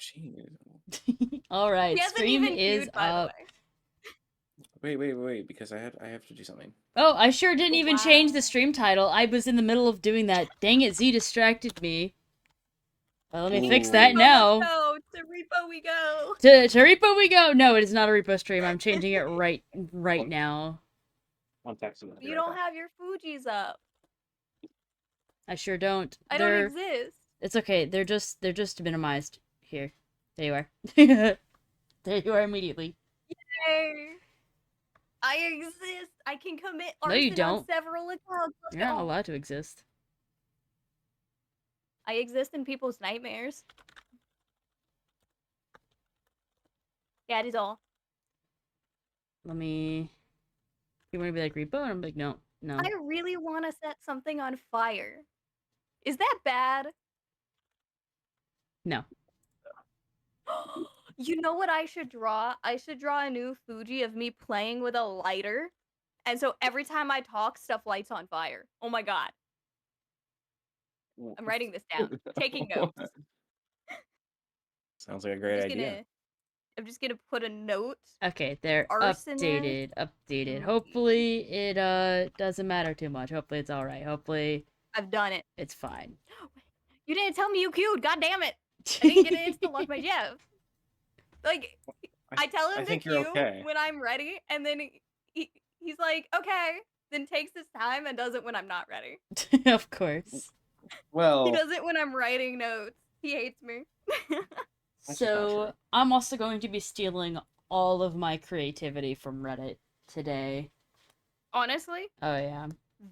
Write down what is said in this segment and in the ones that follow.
Jeez. All right, He hasn't stream even is queued, by the up. Wait, because I have to do something. Oh, I sure didn't even change Wow. the stream title. I was in the middle of doing that. Dang it, Z distracted me. Well, let me fix To that Ooh. Repo, let's now. go. To Repo we go. To repo we go. No, it is not a repo stream. I'm changing it right now. I'm texting you. I'll be You right don't back. have your Fujis up. I sure don't. I don't exist. It's okay. They're just minimized. Here. There you are. There you are immediately. Yay. I exist. I can commit No, you arson on don't. several accounts. Let's You're not go. allowed to exist. I exist in people's nightmares. That is all. Let me. You want to be like repo? And I'm like, no. I really want to set something on fire. Is that bad? No. You know what I should draw? I should draw a new Fuji of me playing with a lighter. And so every time I talk, stuff lights on fire. Oh my god. I'm writing this down. Taking notes. Sounds like a great idea. I'm just gonna put a note. Okay, they're Arsonist. updated. Hopefully it doesn't matter too much. Hopefully it's all right. Hopefully I've done it. it's fine. You didn't tell me you queued. God damn it! I didn't get an instant lock by Jeff. Like, I tell him to queue when I'm ready, and then he's like, okay, then takes his time and does it when I'm not ready. Of course. Well, he does it when I'm writing notes. He hates me. So I'm also going to be stealing all of my creativity from Reddit today. Honestly? Oh yeah.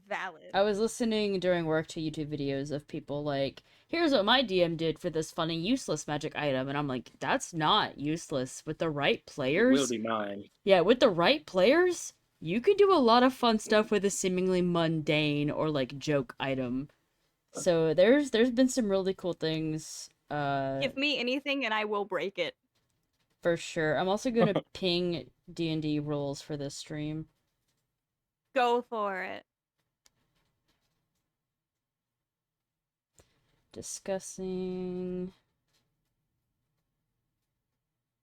Valid. I was listening during work to YouTube videos of people like, here's what my DM did for this funny useless magic item, and I'm like, that's not useless. With the right players, it will be mine. Yeah, with the right players, you can do a lot of fun stuff with a seemingly mundane or like joke item. So there's been some really cool things. Give me anything and I will break it. For sure. I'm also gonna ping D&D rules for this stream. Go for it. Discussing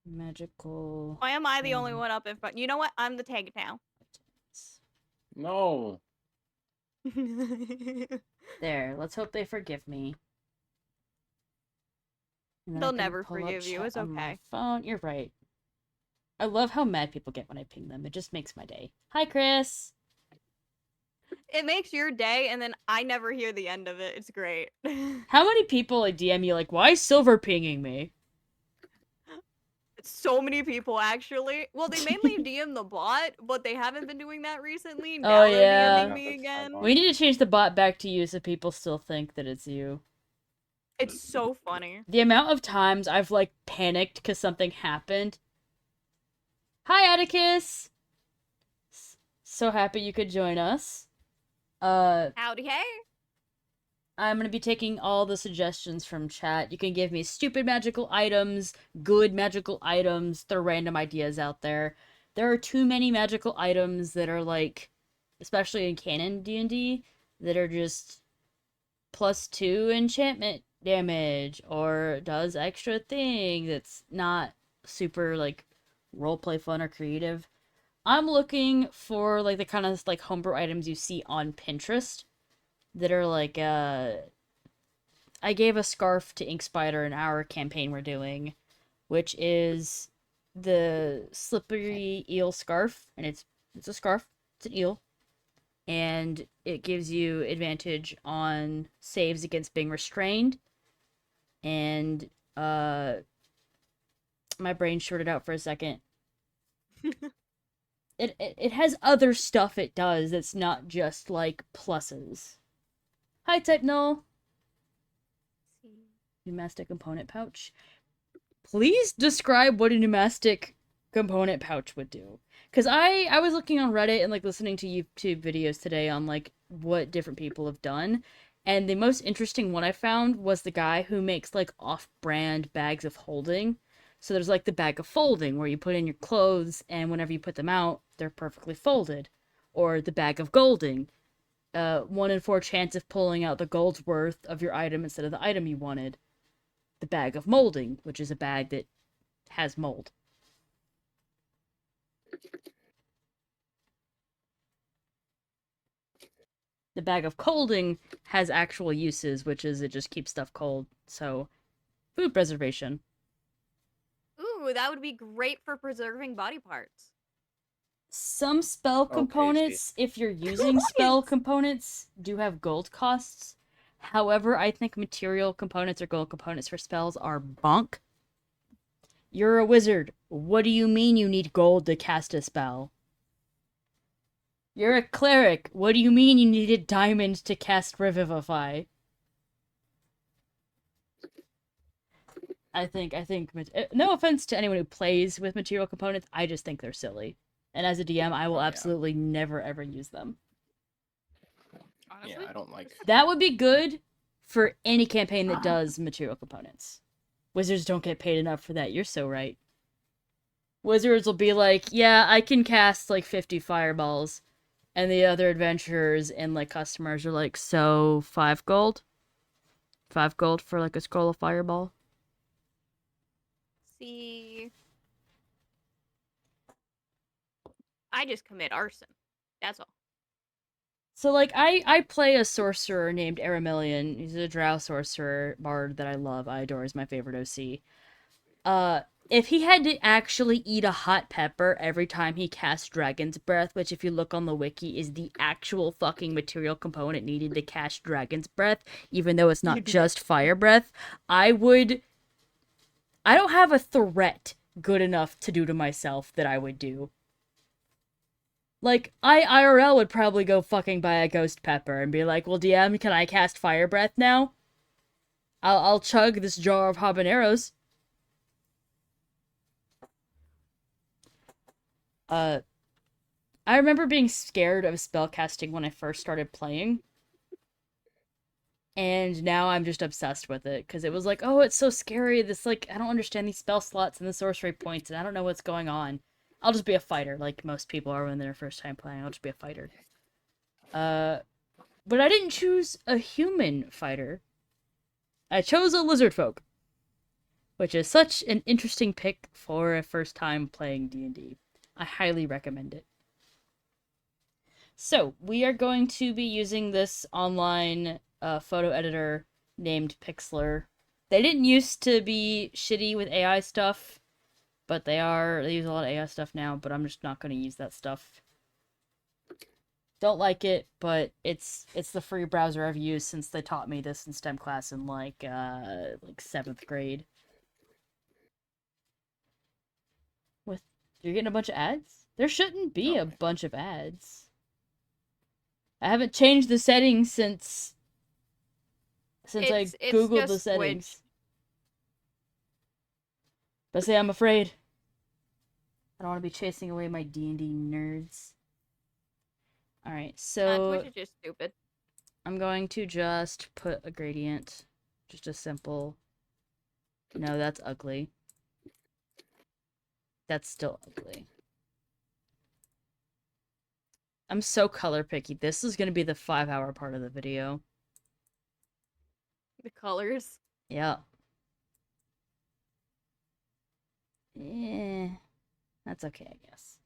magical. Why am I the only one up in front? You know what? I'm the tank now. No. There. Let's hope they forgive me. They'll never forgive you. It's okay. Phone. You're right. I love how mad people get when I ping them. It just makes my day. Hi, Chris. It makes your day, and then I never hear the end of it. It's great. How many people like DM you like, why is Silver pinging me? So many people, actually. Well, they mainly DM the bot, but they haven't been doing that recently. Now they're DMing me again. We need to change the bot back to you so people still think that it's you. It's so funny. The amount of times I've like panicked because something happened. Hi, Atticus! So happy you could join us. Howdy, hey! I'm gonna be taking all the suggestions from chat. You can give me stupid magical items, good magical items, throw random ideas out there. There are too many magical items that are like, especially in canon D&D, that are just +2 enchantment damage, or does extra thing that's not super like roleplay fun or creative. I'm looking for like the kind of like homebrew items you see on Pinterest that are like I gave a scarf to Ink Spider in our campaign we're doing, which is the slippery eel scarf, and it's a scarf, it's an eel, and it gives you advantage on saves against being restrained. And my brain shorted out for a second. It has other stuff it does that's not just like pluses. Hi, Type Null. Pneumatic component pouch. Please describe what a pneumatic component pouch would do. Because I was looking on Reddit and like listening to YouTube videos today on like what different people have done. And the most interesting one I found was the guy who makes like off-brand bags of holding. So there's like the bag of folding where you put in your clothes and whenever you put them out, they're perfectly folded. Or the bag of golding. 1 in 4 chance of pulling out the gold's worth of your item instead of the item you wanted. the bag of molding, which is a bag that has mold. The bag of colding has actual uses, which is it just keeps stuff cold. So, food preservation. Ooh, that would be great for preserving body parts. Some spell components, if you're using spell components, do have gold costs. However, I think material components or gold components for spells are bonk. You're a wizard. What do you mean you need gold to cast a spell? You're a cleric. What do you mean you needed diamond to cast Revivify? I think, no offense to anyone who plays with material components, I just think they're silly. And as a DM, I will absolutely never ever use them. Honestly? Yeah, I don't like. That would be good for any campaign that does material components. Wizards don't get paid enough for that. You're so right. Wizards will be like, yeah, I can cast like 50 fireballs. And the other adventurers and like customers are like, so 5 gold? 5 gold for like a scroll of fireball? See, I just commit arson. That's all. So, like, I play a sorcerer named Aramillion. He's a drow sorcerer bard that I love. I adore. He's my favorite OC. If he had to actually eat a hot pepper every time he cast Dragon's Breath, which if you look on the wiki is the actual fucking material component needed to cast Dragon's Breath, even though it's not just fire breath, I don't have a threat good enough to do to myself that I would do. Like, I IRL would probably go fucking buy a ghost pepper and be like, well, DM, can I cast fire breath now? I'll chug this jar of habaneros. I remember being scared of spellcasting when I first started playing. And now I'm just obsessed with it, because it was like, oh, it's so scary. This, like, I don't understand these spell slots and the sorcery points, and I don't know what's going on. I'll just be a fighter, like most people are when they're first time playing. I'll just be a fighter. But I didn't choose a human fighter. I chose a lizard folk, which is such an interesting pick for a first time playing D&D. I highly recommend it. So, we are going to be using this online photo editor named Pixlr. They didn't used to be shitty with AI stuff, but they use a lot of AI stuff now, but I'm just not going to use that stuff. Don't like it, but it's the free browser I've used since they taught me this in STEM class in like 7th grade. You're getting a bunch of ads? There shouldn't be a bunch of ads. I haven't changed the settings since I googled the settings. Switched. But say I'm afraid. I don't want to be chasing away my D&D nerds. Alright, so... Twitch is just stupid. I'm going to just put a gradient. Just a simple... No, that's ugly. That's still ugly. I'm so color picky. This is going to be the 5-hour part of the video. The colors? Yeah. That's okay, I guess.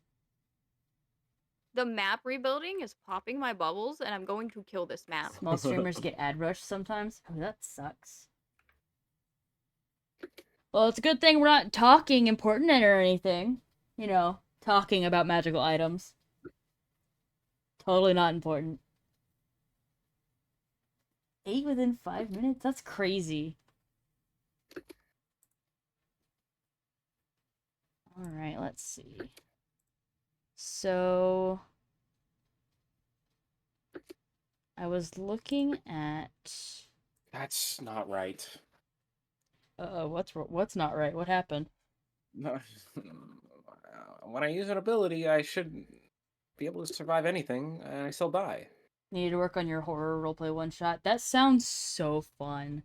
The map rebuilding is popping my bubbles, and I'm going to kill this map. Small streamers get ad rushed sometimes. Oh, that sucks. Well, it's a good thing we're not talking important or anything. You know, talking about magical items. Totally not important. 8 within 5 minutes? That's crazy. Alright, let's see. So... I was looking at... That's not right. What's not right? What happened? No, when I use an ability, I should be able to survive anything, and I still die. You need to work on your horror roleplay one-shot. That sounds so fun.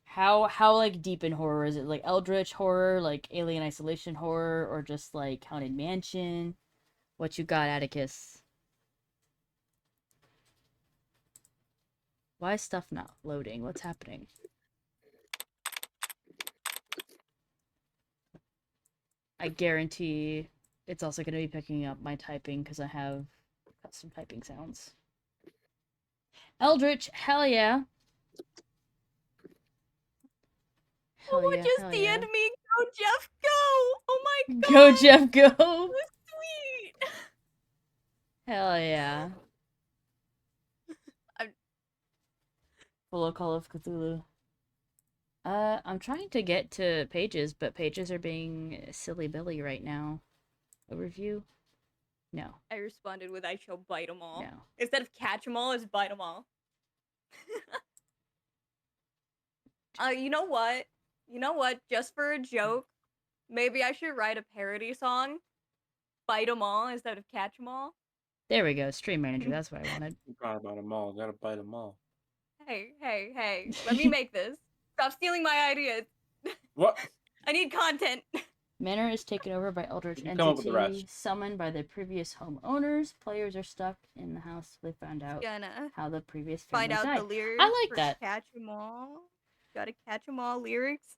How like deep in horror is it? Like Eldritch horror, like Alien Isolation horror, or just like Haunted Mansion? What you got, Atticus? Why is stuff not loading? What's happening? I guarantee it's also going to be picking up my typing because I have custom typing sounds. Eldritch, hell yeah. Hell oh, yeah, just hell the yeah. end me. Go, Jeff, go! Oh my god! Go, Jeff, go! Sweet! Hell yeah. I'm... Full Call of Cthulhu. I'm trying to get to pages, but pages are being silly Billy right now. Overview? No. I responded with I shall bite them all. No. Instead of catch them all, it's bite them all. You know what? You know what? Just for a joke, maybe I should write a parody song. Bite them all instead of catch them all. There we go. Stream manager. That's what I wanted. You forgot about them all. Gotta bite them all. Hey. Let me make this. Stop stealing my ideas. What? I need content. Manor is taken over by Eldritch You come up with the entity rest. summoned by the previous homeowners. Players are stuck in the house. They found out how the previous family find out died. the lyrics. I like that. Catch 'em all. Gotta catch 'em all lyrics.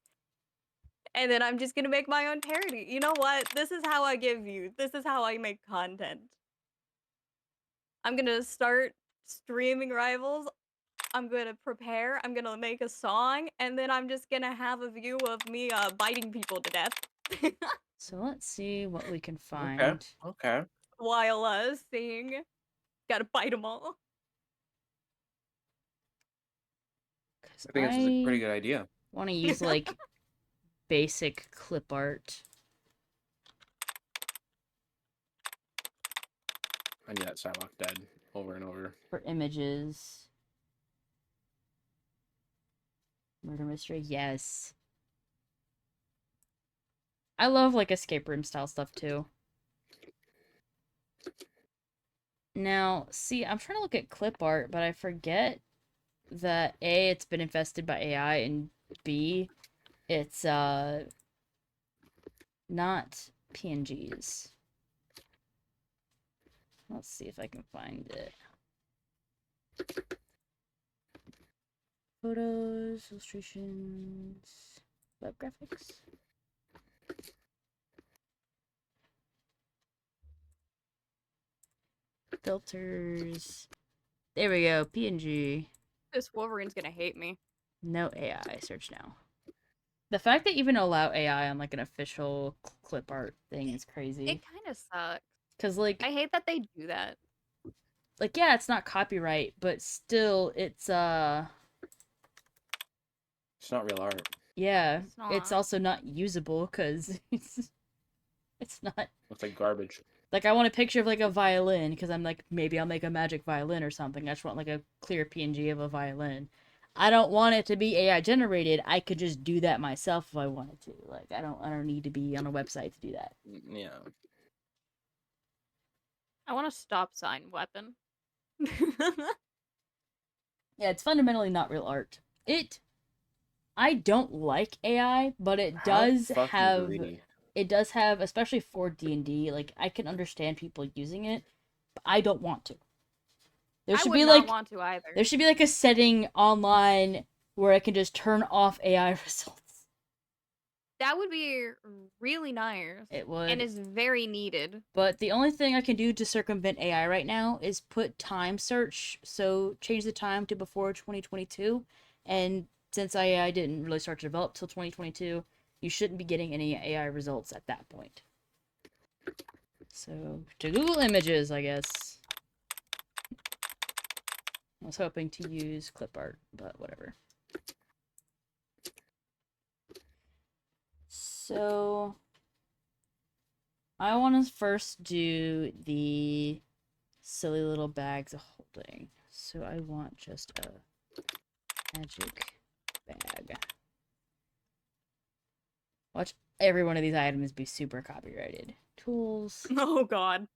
And then I'm just gonna make my own parody. You know what? This is how I give views. This is how I make content. I'm gonna start streaming Rivals. I'm gonna prepare. I'm gonna make a song, and then I'm just gonna have a view of me biting people to death. So let's see what we can find. Okay. While singing, gotta bite them all. I think this is a pretty good idea. Want to use like basic clip art. I need that Psylocke dead over and over. For images. Murder mystery, yes. I love like escape room style stuff too. Now, see, I'm trying to look at clip art, but I forget that A, it's been infested by AI, and B, it's not PNGs. Let's see if I can find it. Photos, illustrations, web graphics. Filters. There we go, PNG. This Wolverine's gonna hate me. No AI, search now. The fact that even allow AI on like an official clip art thing is crazy. It kind of sucks. Cause like I hate that they do that. Like yeah, it's not copyright, but still, it's not real art. Yeah, it's also not usable because it's not. Looks like garbage. Like I want a picture of like a violin because I'm like maybe I'll make a magic violin or something. I just want like a clear PNG of a violin. I don't want it to be AI generated. I could just do that myself if I wanted to. Like I don't need to be on a website to do that. Yeah. I want a stop sign weapon. Yeah, it's fundamentally not real art. I don't like AI, but it does have greedy. It does have, especially for D&D, like I can understand people using it, but I don't want to. There should be like want to either. There should be like a setting online where I can just turn off AI results. That would be really nice. It would. And is very needed. But the only thing I can do to circumvent AI right now is put time search, so change the time to before 2022, and since AI didn't really start to develop till 2022, you shouldn't be getting any AI results at that point. So, to Google Images, I guess. I was hoping to use clip art, but whatever. So, I want to first do the silly little bags of holding. So I want just a magic bag. Watch every one of these items be super copyrighted. Tools. Oh god.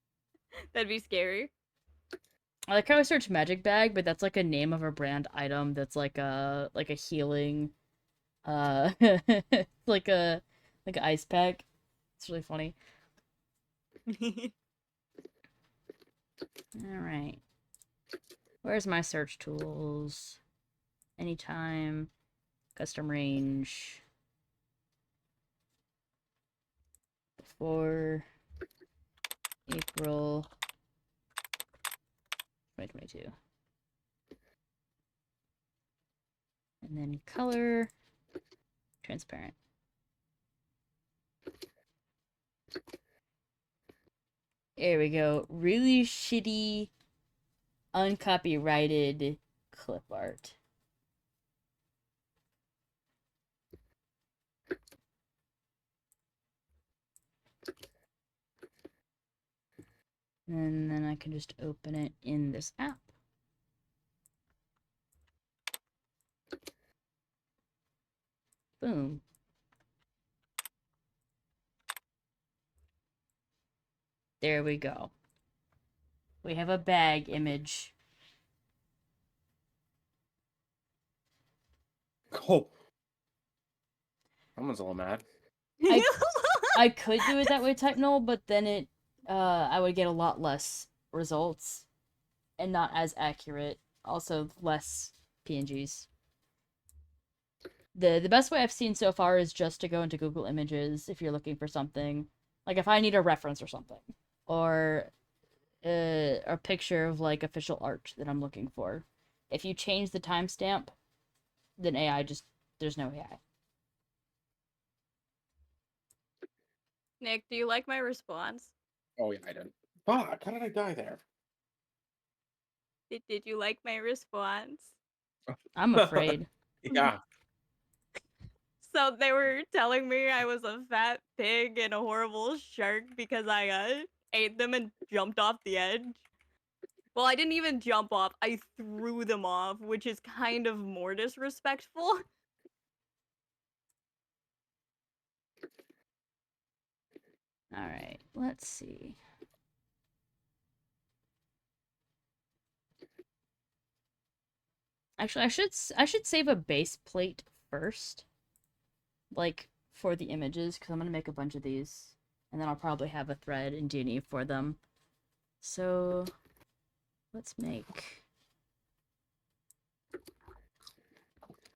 That'd be scary. I like how I search magic bag, but that's like a name of a brand item that's like a healing like an ice pack. It's really funny. Alright. Where's my search tools? Anytime. Custom range. for April 2022. And then color, transparent. There we go. Really shitty, uncopyrighted clip art. And then I can just open it in this app. Boom. There we go. We have a bag image. Oh. Someone's a little mad. I could do it that way, type null, but then I would get a lot less results and not as accurate. Also, less PNGs. The best way I've seen so far is just to go into Google Images if you're looking for something. Like if I need a reference or something. Or a picture of like official art that I'm looking for. If you change the timestamp, then AI just, there's no AI. Nick, do you like my response? Oh yeah, I did. Fuck, how did I die there? Did you like my response? I'm afraid. Yeah. So they were telling me I was a fat pig and a horrible shark because I ate them and jumped off the edge. Well, I didn't even jump off. I threw them off, which is kind of more disrespectful. All right, let's see. Actually, I should save a base plate first, like for the images, because I'm gonna make a bunch of these, and then I'll probably have a thread in DnD for them. So let's make.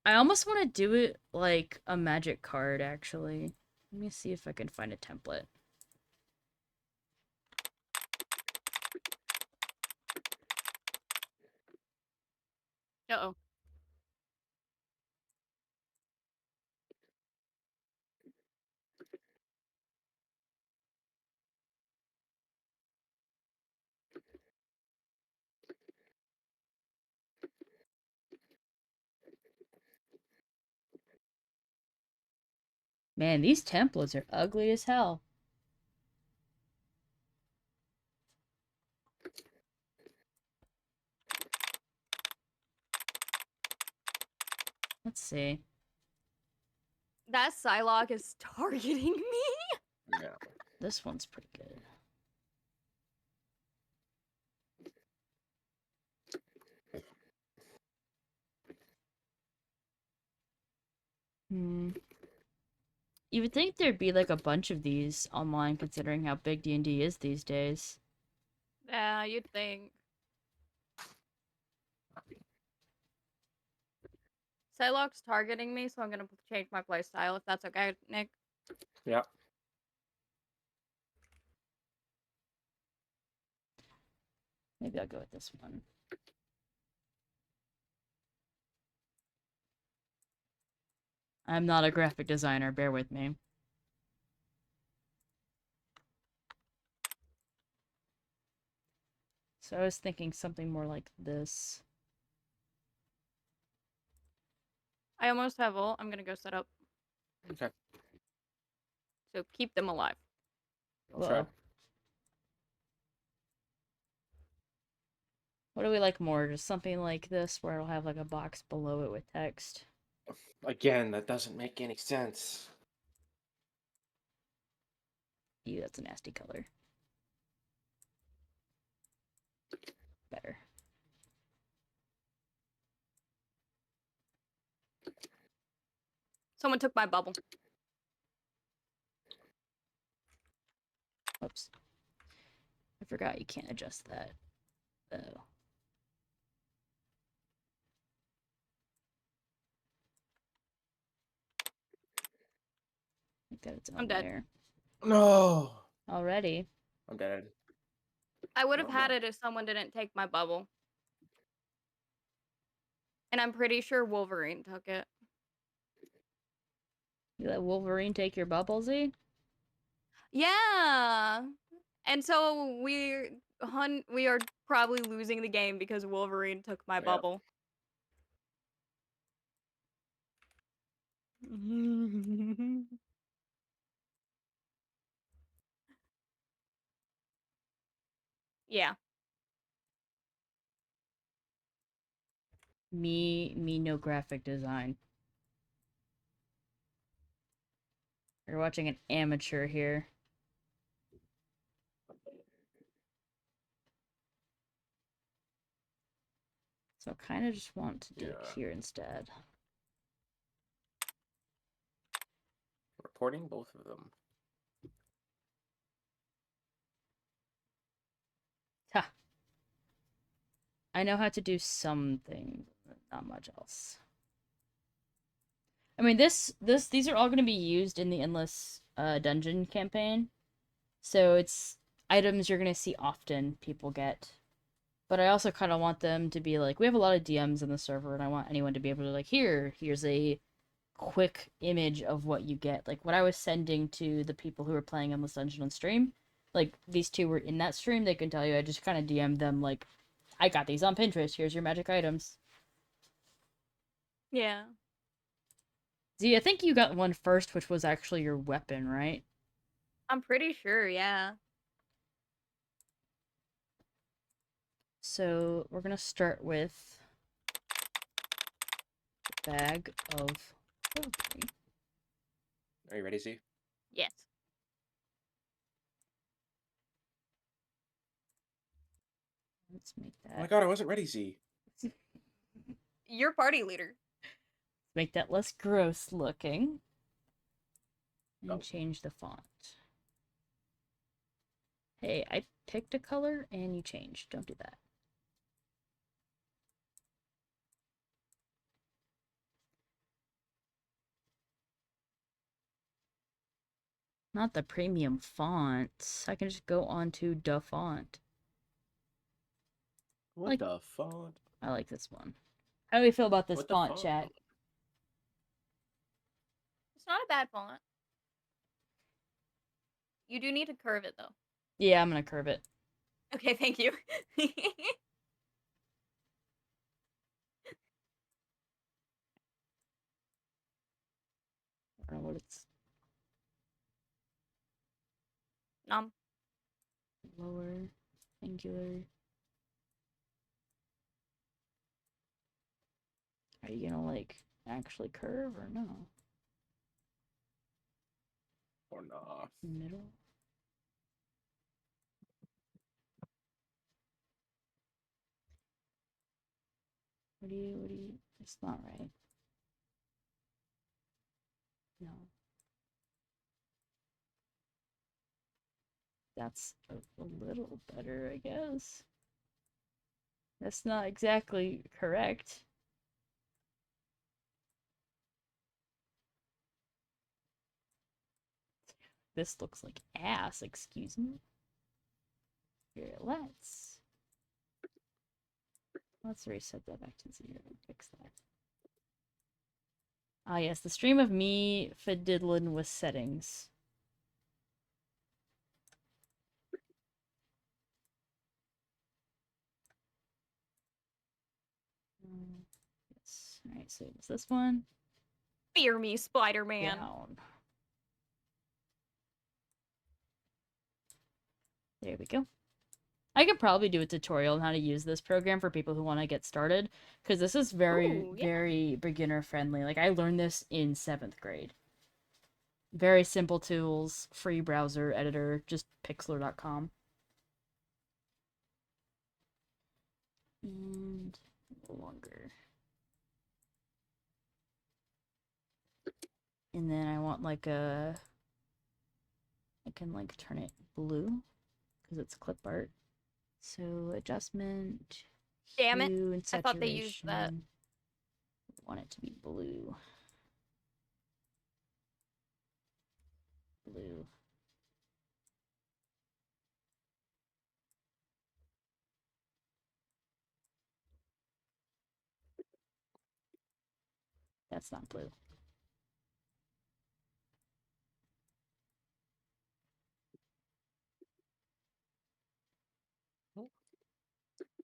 I almost want to do it like a magic card, actually. Let me see if I can find a template. Uh-oh. Man, these templates are ugly as hell. Let's see. That Psylocke is targeting me. Yeah. This one's pretty good. You would think there'd be like a bunch of these online, considering how big DnD is these days. Yeah, you'd think. Psylocke's targeting me, so I'm gonna change my playstyle if that's okay, Nick. Yeah. Maybe I'll go with this one. I'm not a graphic designer, bear with me. So I was thinking something more like this. I almost have ult. I'm gonna go set up. Okay. So keep them alive. I'll try. What do we like more? Just something like this where it'll have like a box below it with text. Again, that doesn't make any sense. Ew, that's a nasty color. Better. Someone took my bubble. Oops. I forgot you can't adjust that. Oh. I think that it's on I'm dead. there. No. Already. I'm dead. I would have had it if someone didn't take my bubble. And I'm pretty sure Wolverine took it. You let Wolverine take your bubble, Z? Yeah. And so we are probably losing the game because Wolverine took my bubble. Yeah. Me no graphic design. You're watching an amateur here. So I kind of just want to do it here instead. Reporting both of them. Ha! I know how to do something, not much else. I mean, these are all going to be used in the Endless Dungeon campaign. So it's items you're going to see often people get. But I also kind of want them to be like, we have a lot of DMs in the server, and I want anyone to be able to like, here's a quick image of what you get. Like what I was sending to the people who were playing Endless Dungeon on stream, like these two were in that stream, they can tell you, I just kind of DM'd them like, I got these on Pinterest, here's your magic items. Yeah. Z, I think you got one first, which was actually your weapon, right? I'm pretty sure, yeah. So we're gonna start with a bag of poetry. Are you ready, Z? Yes. Let's make that. Oh my god, I wasn't ready, Z. You're party leader. Make that less gross looking. And change the font. Hey, I picked a color and you changed. Don't do that. Not the premium font. I can just go on to the font. What the font? I like this one. How do we feel about this font, chat? It's not a bad font. You do need to curve it, though. Yeah, I'm gonna curve it. Okay, thank you. I don't know what it's... Lower, angular. Are you gonna, like, actually curve or no? Or not? Middle? What do you... It's not right. No. That's a little better, I guess. That's not exactly correct. This looks like ass, excuse me. Here, let's reset that back to 0 and fix that. Ah, yes, the stream of me fiddling with settings. Yes. Alright, so it's this one. Fear me, Spider-Man. Down. There we go. I could probably do a tutorial on how to use this program for people who want to get started, because this is very beginner friendly. Like, I learned this in 7th grade. Very simple tools, free browser editor, just pixlr.com. And a little longer. And then I want like I can like turn it blue because it's clip art. So adjustment. Damn it. Hue and I thought they used that. I want it to be blue. Blue. That's not blue.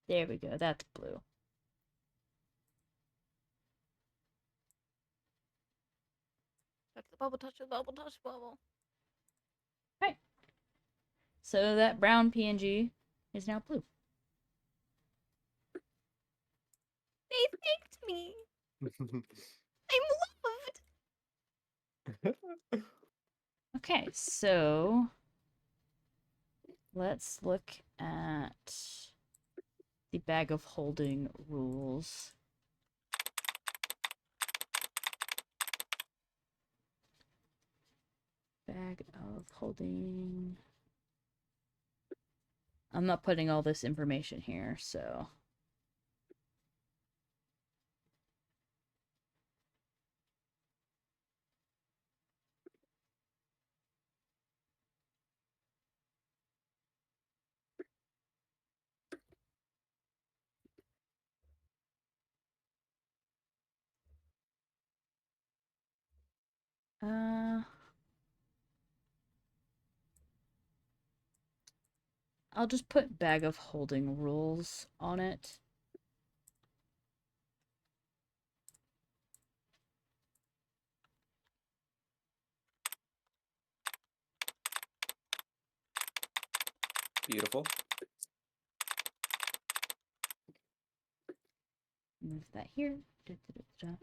There we go. That's blue. That's the bubble touch, the bubble touch, bubble. Right. So that brown PNG is now blue. They thanked me. I'm loved. Okay, so let's look at the bag of holding rules. Bag of holding. I'm not putting all this information here, so. I'll just put bag of holding rules on it. Beautiful. Move that here. Nice.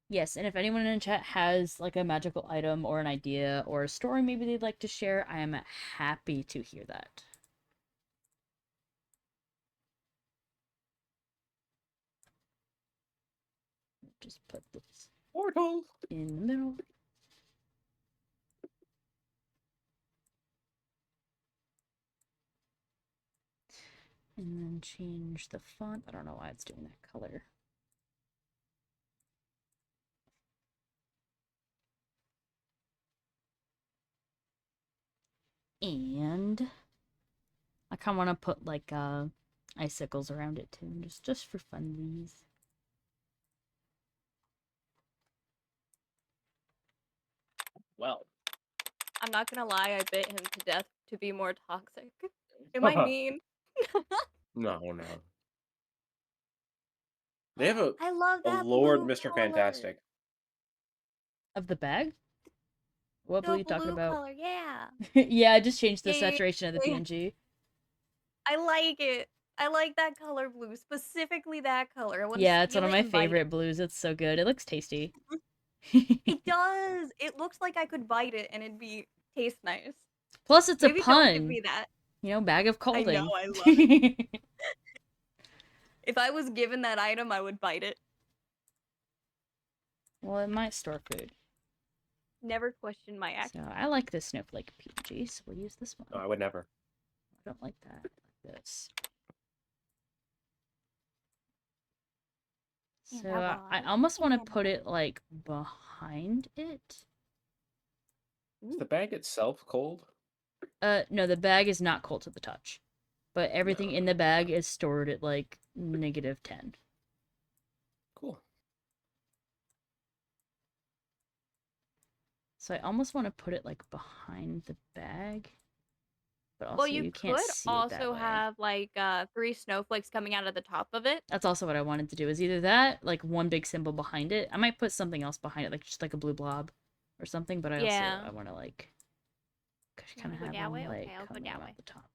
Yes, and if anyone in chat has like a magical item or an idea or a story maybe they'd like to share, I am happy to hear that. Just put this portal in the middle. And then change the font. I don't know why it's doing that color. And I kind of want to put like icicles around it too, just for funsies. Well, I'm not gonna lie, I bit him to death to be more toxic. Am I mean? No. They have I love a that Lord blue Mr. color. Fantastic. Of the bag? What blue are you talking about? Color, yeah. Yeah, I just changed the saturation of the PNG. I like it. I like that color blue, specifically that color. Yeah, it's one of my favorite blues. It's so good. It looks tasty. It does. It looks like I could bite it and it'd be taste nice. Plus, it's Maybe a pun. Don't give me that. You know, bag of holding. I know, I love it. If I was given that item, I would bite it. Well, it might store food. Never question my action. So I like this snowflake PNG, so we'll use this one. No, I would never. I don't like that. I like this. So I almost want to put it like behind it. Is the bag itself cold? No, the bag is not cold to the touch. But everything in the bag is stored at like -10. Cool. So I almost want to put it like behind the bag. But also well, you can't could see also it that way. have like 3 snowflakes coming out of the top of it. That's also what I wanted to do, is either that, like one big symbol behind it. I might put something else behind it, like just like a blue blob or something, but I want to like kind of have them like coming out the top.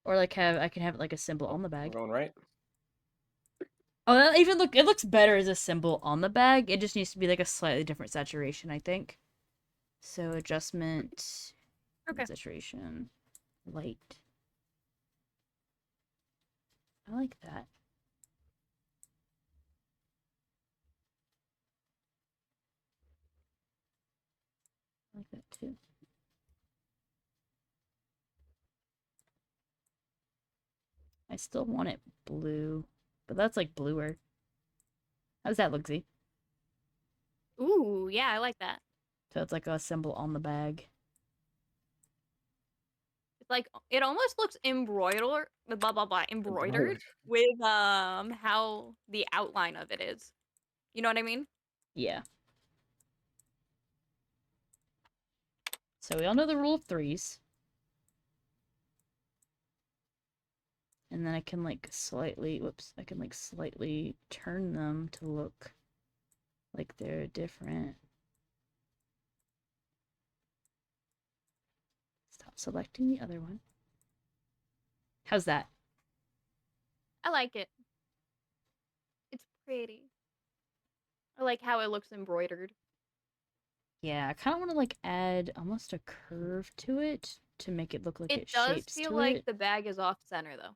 Or like I can have it like a symbol on the bag. We're going right. Oh, that even it looks better as a symbol on the bag. It just needs to be like a slightly different saturation, I think. So adjustment, saturation, light. I like that. I like that too. I still want it blue, but that's like bluer. How does that look, Z? Ooh, yeah, I like that. So it's like a symbol on the bag. like it almost looks embroidered, embroidered with how the outline of it is. You know what I mean? Yeah. So we all know the rule of threes. And then I can like slightly, whoops, I can like slightly turn them to look like they're different. Stop selecting the other one. How's that? I like it. It's pretty. I like how it looks embroidered. Yeah, I kind of want to like add almost a curve to it to make it look like it does shapes feel to like it. the bag is off center though.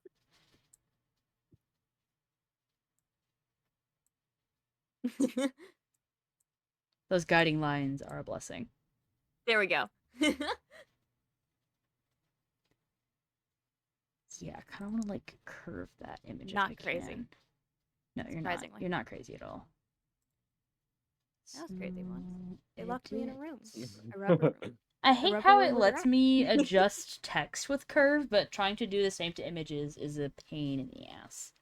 Those guiding lines are a blessing. There we go. Yeah, I kind of want to like curve that image Not if I crazy. can. No, you're not. You're not crazy at all. That was crazy once. They locked me in a room. I hate how it lets me adjust text with curve, but trying to do the same to images is a pain in the ass.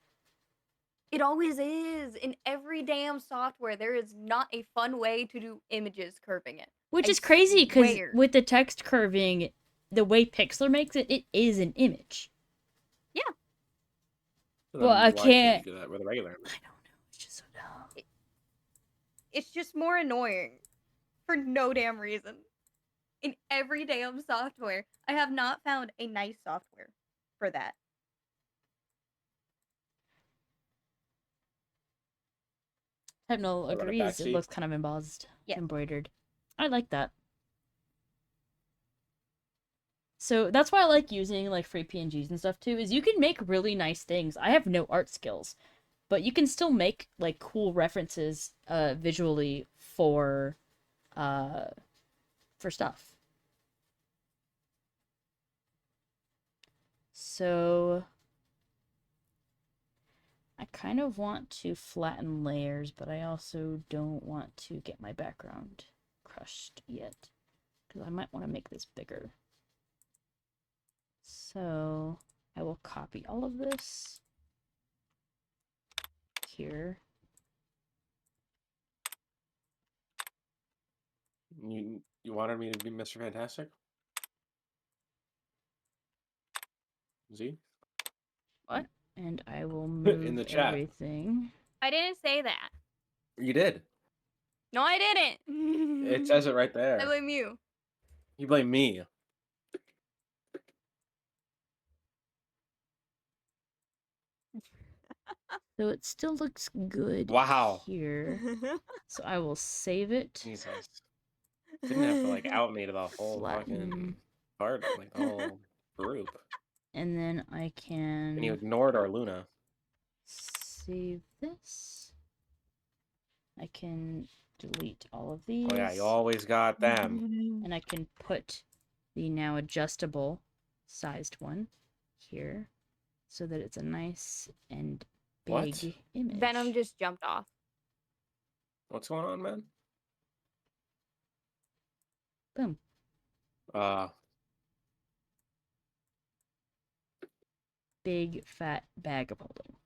It always is. In every damn software, there is not a fun way to do images curving it. Which is crazy, because with the text curving, the way Pixlr makes it, it is an image. Yeah. Well, I can't... You do that with a regular image? I don't know. It's just so dumb. It's just more annoying. For no damn reason. In every damn software, I have not found a nice software for that. Hypnol agrees. It looks kind of embossed, embroidered. I like that. So that's why I like using like free PNGs and stuff too, is you can make really nice things. I have no art skills, but you can still make like cool references visually for stuff. So I kind of want to flatten layers, but I also don't want to get my background crushed yet, because I might want to make this bigger. So I will copy all of this here. You wanted me to be Mr. Fantastic? ZEE? What? And I will move in the chat. Everything. I didn't say that. You did. No, I didn't. It says it right there. I blame you. You blame me. So it still looks good here. So I will save it. Jesus. Didn't have to like out me to the whole fucking part, like the whole group. And then I can... And you ignored our Luna. Save this. I can delete all of these. Oh yeah, you always got them. And I can put the now adjustable sized one here so that it's a nice and big image. Venom just jumped off. What's going on, man? Boom. Big fat bag of holding.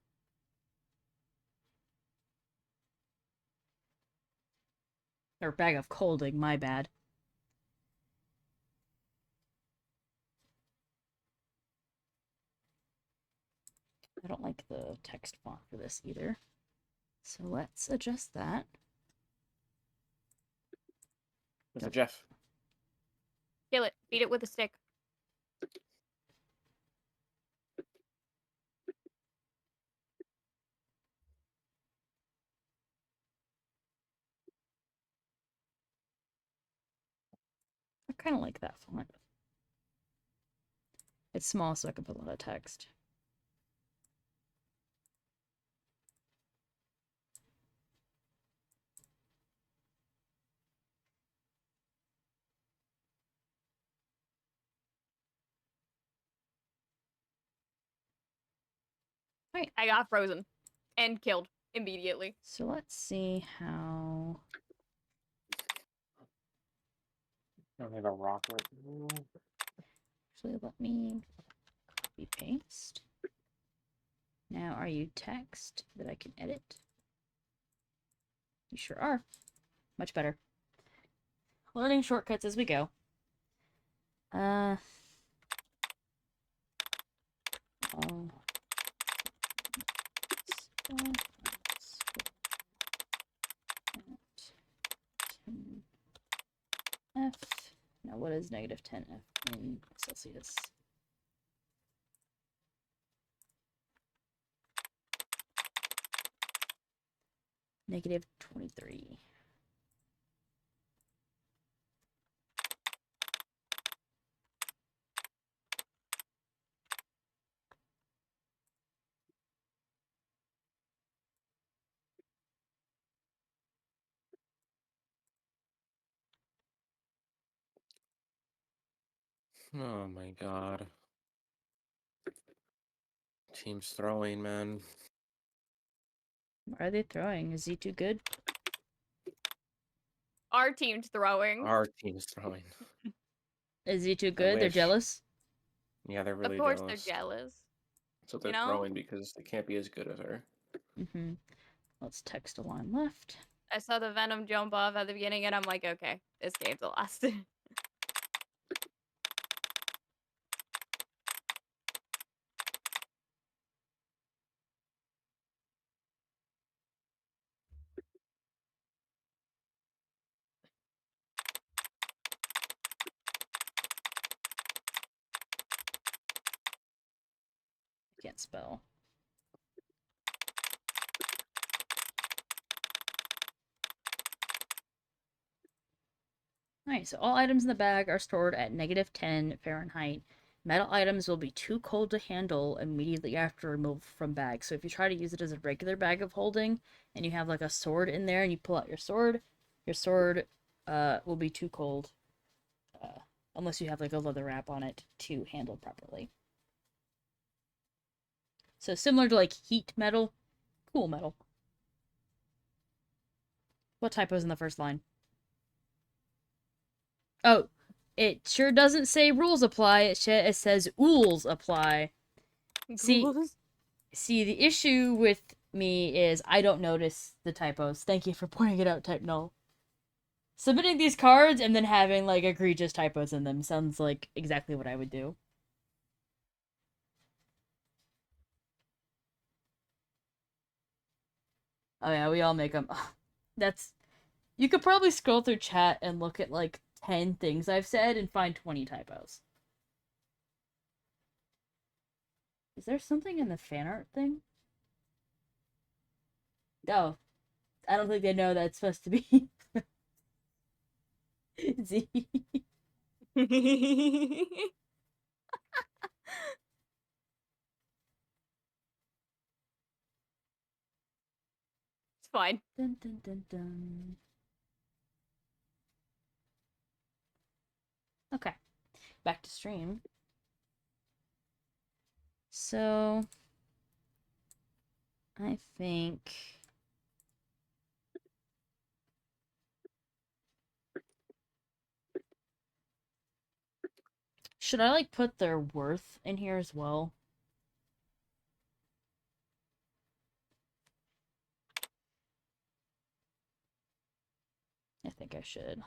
Or bag of colding, my bad. I don't like the text font for this either. So let's adjust that. What's it, Jeff? Kill it. Beat it with a stick. I kind of like that font. It's small, so I can put a lot of text. Right. I got frozen and killed immediately. So let's see how... I don't have a rocket. Actually, let me copy paste. Now, are you text that I can edit? You sure are. Much better. Learning shortcuts as we go. Oh. F. Now, what is negative 10F in Celsius? Negative 23. Oh my god. Team's throwing, man. Why are they throwing? Is he too good? Our team's throwing. Our team's throwing. Is he too good? They're jealous? Yeah, they're really jealous. Of course jealous. they're jealous. So they're throwing because they can't be as good as her. Mm-hmm. Let's text a line left. I saw the Venom jump off at the beginning and I'm like, okay, this game's a lost. I can't spell. Alright, so all items in the bag are stored at negative 10 Fahrenheit. Metal items will be too cold to handle immediately after removal from bag. So if you try to use it as a regular bag of holding, and you have like a sword in there, and you pull out your sword will be too cold. Unless you have like a leather wrap on it to handle properly. So similar to like heat metal, cool metal. What typo's in the first line? Oh, it sure doesn't say rules apply. It says ools apply. See, the issue with me is I don't notice the typos. Thank you for pointing it out, Type Null. Submitting these cards and then having, like, egregious typos in them sounds like exactly what I would do. Oh yeah, we all make them. That's... You could probably scroll through chat and look at, like, 10 things I've said and find 20 typos. Is there something in the fan art thing? Oh. I don't think they know that's supposed to be... ZEE. It's fine. Dun, dun, dun, dun. Okay, back to stream. So, I think... Should I, like, put their worth in here as well? I think I should.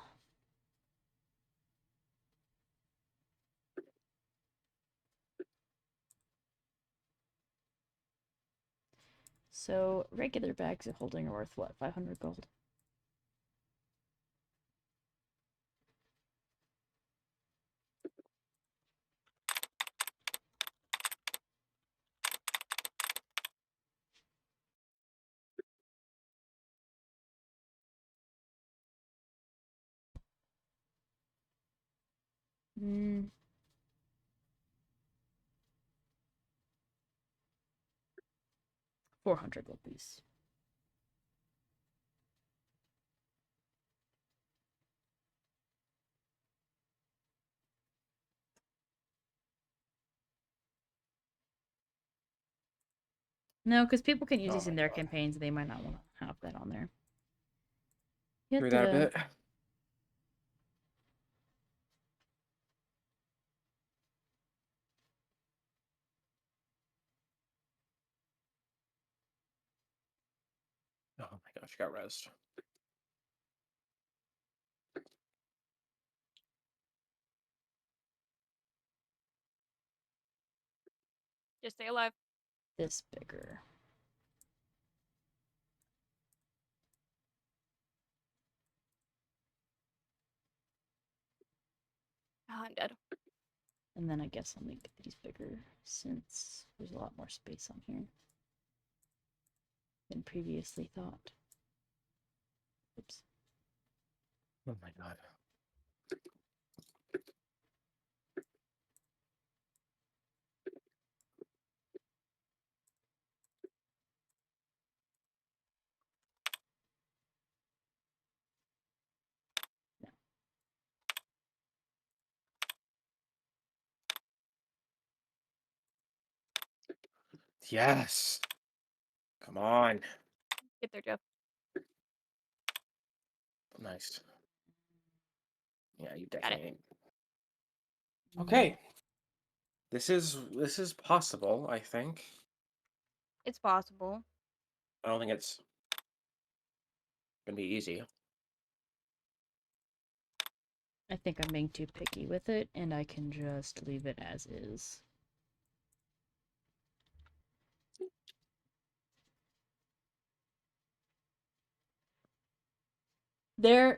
So, regular bags of holding are worth what? 500 gold? Hmm. 400 gold piece. No, because people can use these in their campaigns. They might not want to have that on there. Through that a bit. Yeah, she got rezzed. Just stay alive. This bigger. Oh, I'm dead. And then I guess I'll make these bigger since there's a lot more space on here than previously thought. Oops. Oh my god. Yes. Come on. Get there, Jeff. Nice. Yeah, you Got definitely. it. Okay. This is possible, I think. It's possible. I don't think it's gonna be easy. I think I'm being too picky with it, and I can just leave it as is.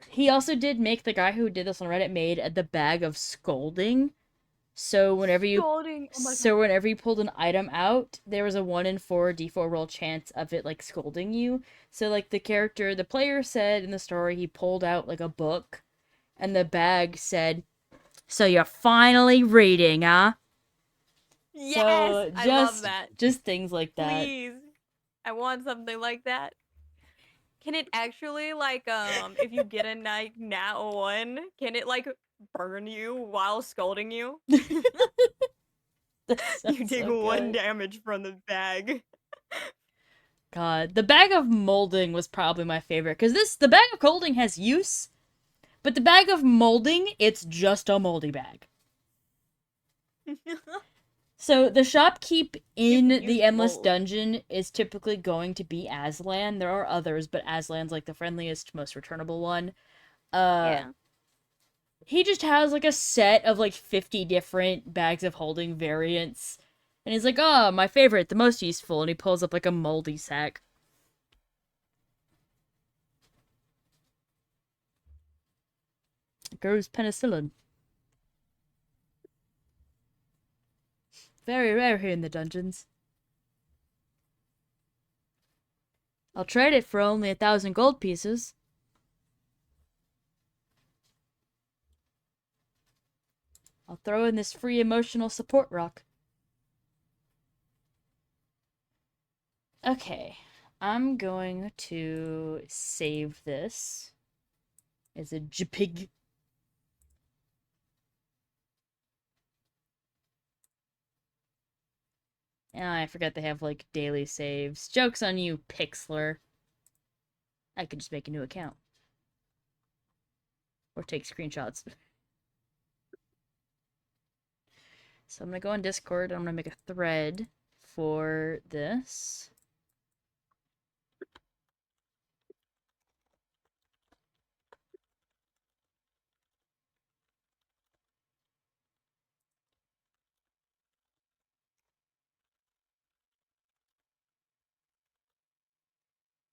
He also did make, the guy who did this on Reddit made the bag of scolding. So whenever you whenever you pulled an item out, there was a 1 in 4 d4 roll chance of it like scolding you. So like the player said in the story, he pulled out like a book, and the bag said, "So you're finally reading, huh?" Yes, so I love that. Just things like that. Please, I want something like that. Can it actually, like, if you get a nat 1, can it, like, burn you while scolding you? You take so 1 damage from the bag. God, the bag of molding was probably my favorite, because the bag of molding has use, but the bag of molding, it's just a moldy bag. So the shopkeep in the Endless Dungeon is typically going to be Aslan. There are others, but Aslan's like the friendliest, most returnable one. Yeah. He just has like a set of like 50 different bags of holding variants. And he's like, "Oh, my favorite, the most useful." And he pulls up like a moldy sack. It grows penicillin. Very rare here in the dungeons. I'll trade it for only 1,000 gold pieces. I'll throw in this free emotional support rock. Okay, I'm going to save this as a JPEG. I forgot they have, like, daily saves. Joke's on you, Pixlr. I could just make a new account. Or take screenshots. So I'm gonna go on Discord, and I'm gonna make a thread for this.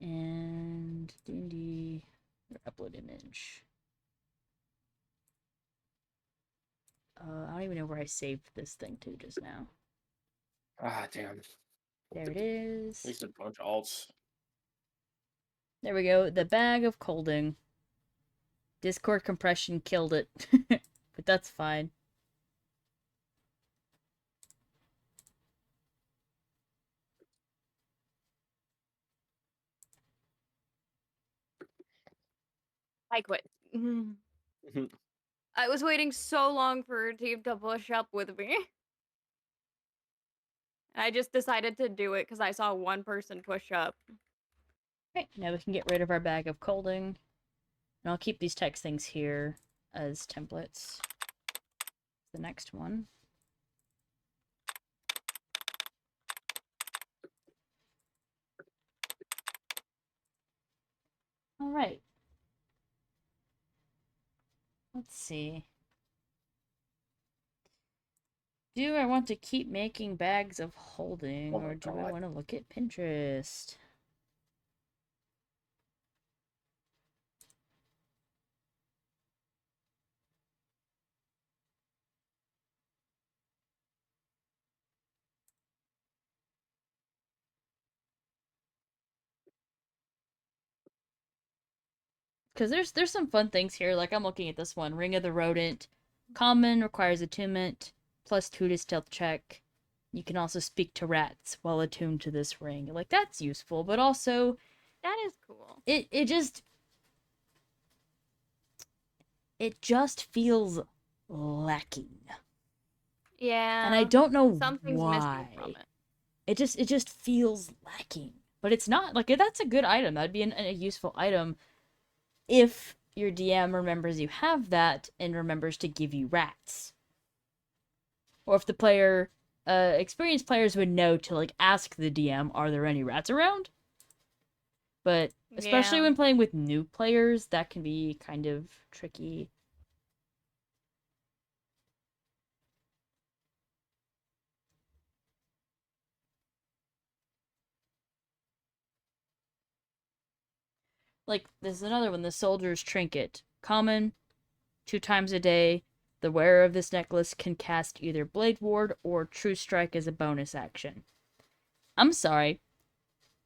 And DnD, upload image. I don't even know where I saved this thing to just now. Ah, damn. There it is. These are a bunch of alts. There we go. The bag of colding. Discord compression killed it. But that's fine. I quit. I was waiting so long for a team to push up with me. I just decided to do it because I saw one person push up. Right, now we can get rid of our bag of colding. And I'll keep these text things here as templates. The next one. Alright. Let's see. Do I want to keep making bags of holding, or do I want to look at Pinterest? Because there's some fun things here. Like, I'm looking at this one. Ring of the Rodent. Common, requires attunement. +2 to stealth check. You can also speak to rats while attuned to this ring. Like, that's useful, but also... That is cool. It just feels lacking. Yeah. And I don't know something's why. Missing from it. It just feels lacking. But it's not. Like, that's a good item. That'd be a useful item if your DM remembers you have that and remembers to give you rats. Or if the player, experienced players would know to, like, ask the DM, are there any rats around? But especially when playing with new players, that can be kind of tricky. Like, there's another one, the Soldier's Trinket. Common, 2 times a day. The wearer of this necklace can cast either Blade Ward or True Strike as a bonus action. I'm sorry.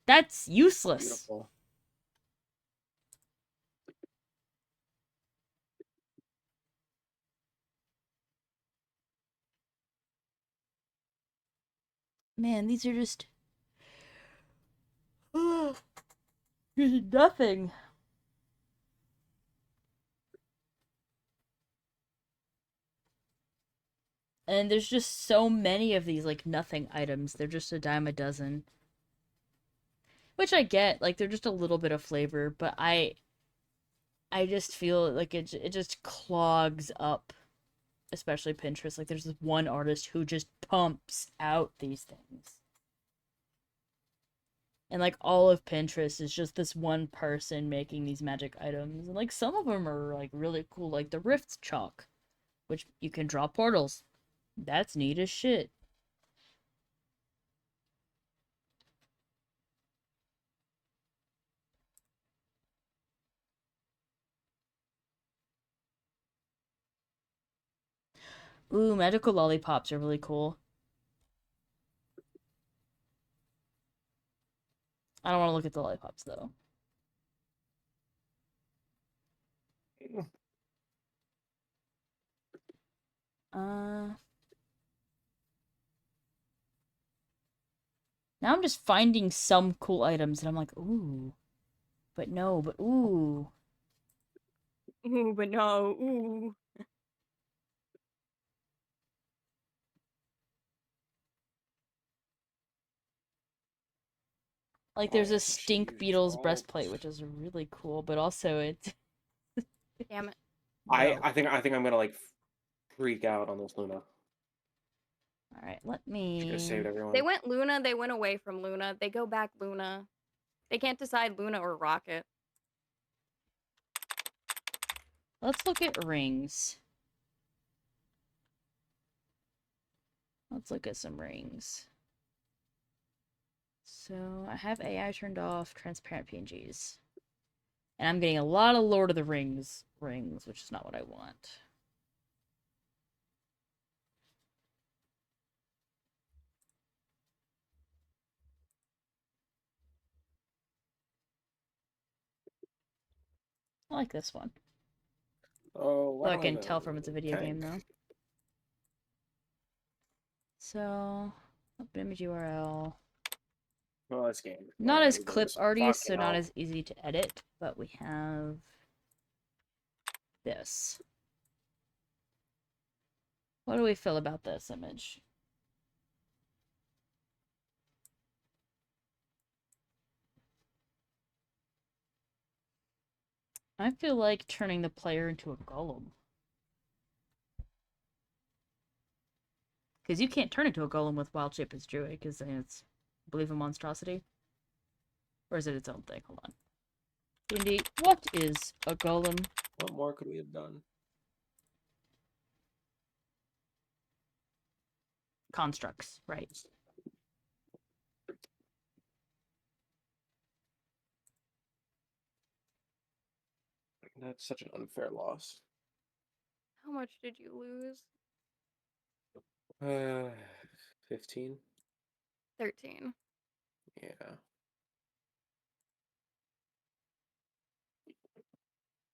That's useless. Beautiful. Man, these are just... nothing. And there's just so many of these, like, nothing items. They're just a dime a dozen. Which I get, like, they're just a little bit of flavor, but I just feel like it just clogs up, especially Pinterest. Like, there's this one artist who just pumps out these things. And, like, all of Pinterest is just this one person making these magic items. And, like, some of them are, like, really cool. Like, the Rift Chalk, which you can draw portals. That's neat as shit. Ooh, magical lollipops are really cool. I don't want to look at the lollipops, though. Now I'm just finding some cool items, and I'm like, ooh. But no, but ooh. Ooh, but no, ooh. Like, there's a Stink Beetle's breastplate, which is really cool, but also it's... Damn it. No. I think I'm gonna, like, freak out on this Luna. Alright, let me... She just saved everyone. They went Luna, they went away from Luna. They go back Luna. They can't decide Luna or Rocket. Let's look at rings. Let's look at some rings. So, I have AI turned off, transparent PNGs. And I'm getting a lot of Lord of the Rings rings, which is not what I want. I like this one. Oh, well, I can tell from it's a video game, though. So, open image URL. Well, this game. Not as clip arty, so not as easy to edit, but we have this. What do we feel about this image? I feel like turning the player into a golem. Because you can't turn into a golem with wild shape as druid, because it's, I believe, a monstrosity. Or is it its own thing? Hold on. Indeed, what is a golem? What more could we have done? Constructs, right. That's such an unfair loss. How much did you lose? 15. 13. Yeah.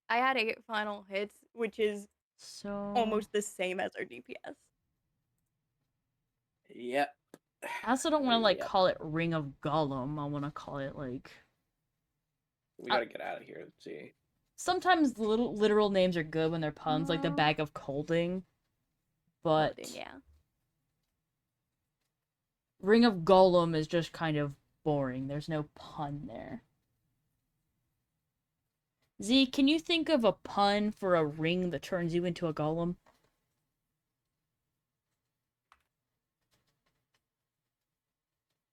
I had 8 final hits, which is so almost the same as our DPS. Yep. I also don't want to like call it Ring of Gollum. I want to call it like. We gotta get out of here. See. Sometimes little literal names are good when they're puns, like the Bag of Colding. But Colding, yeah. Ring of Gollum is just kind of boring. There's no pun there. Z, can you think of a pun for a ring that turns you into a golem?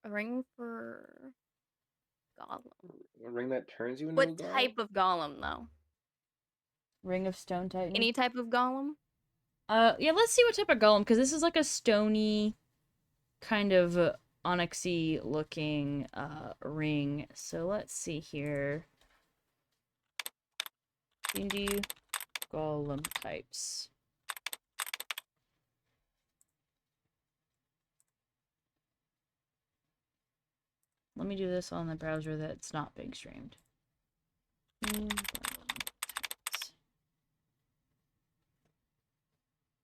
A ring for golem. A ring that turns you into a golem? What type of golem, though? Ring of Stone Titan? Any type of golem? Yeah, let's see what type of golem, because this is like a stony, kind of onyxy looking ring. So let's see here. D&D golem types. Let me do this on the browser that's not being streamed.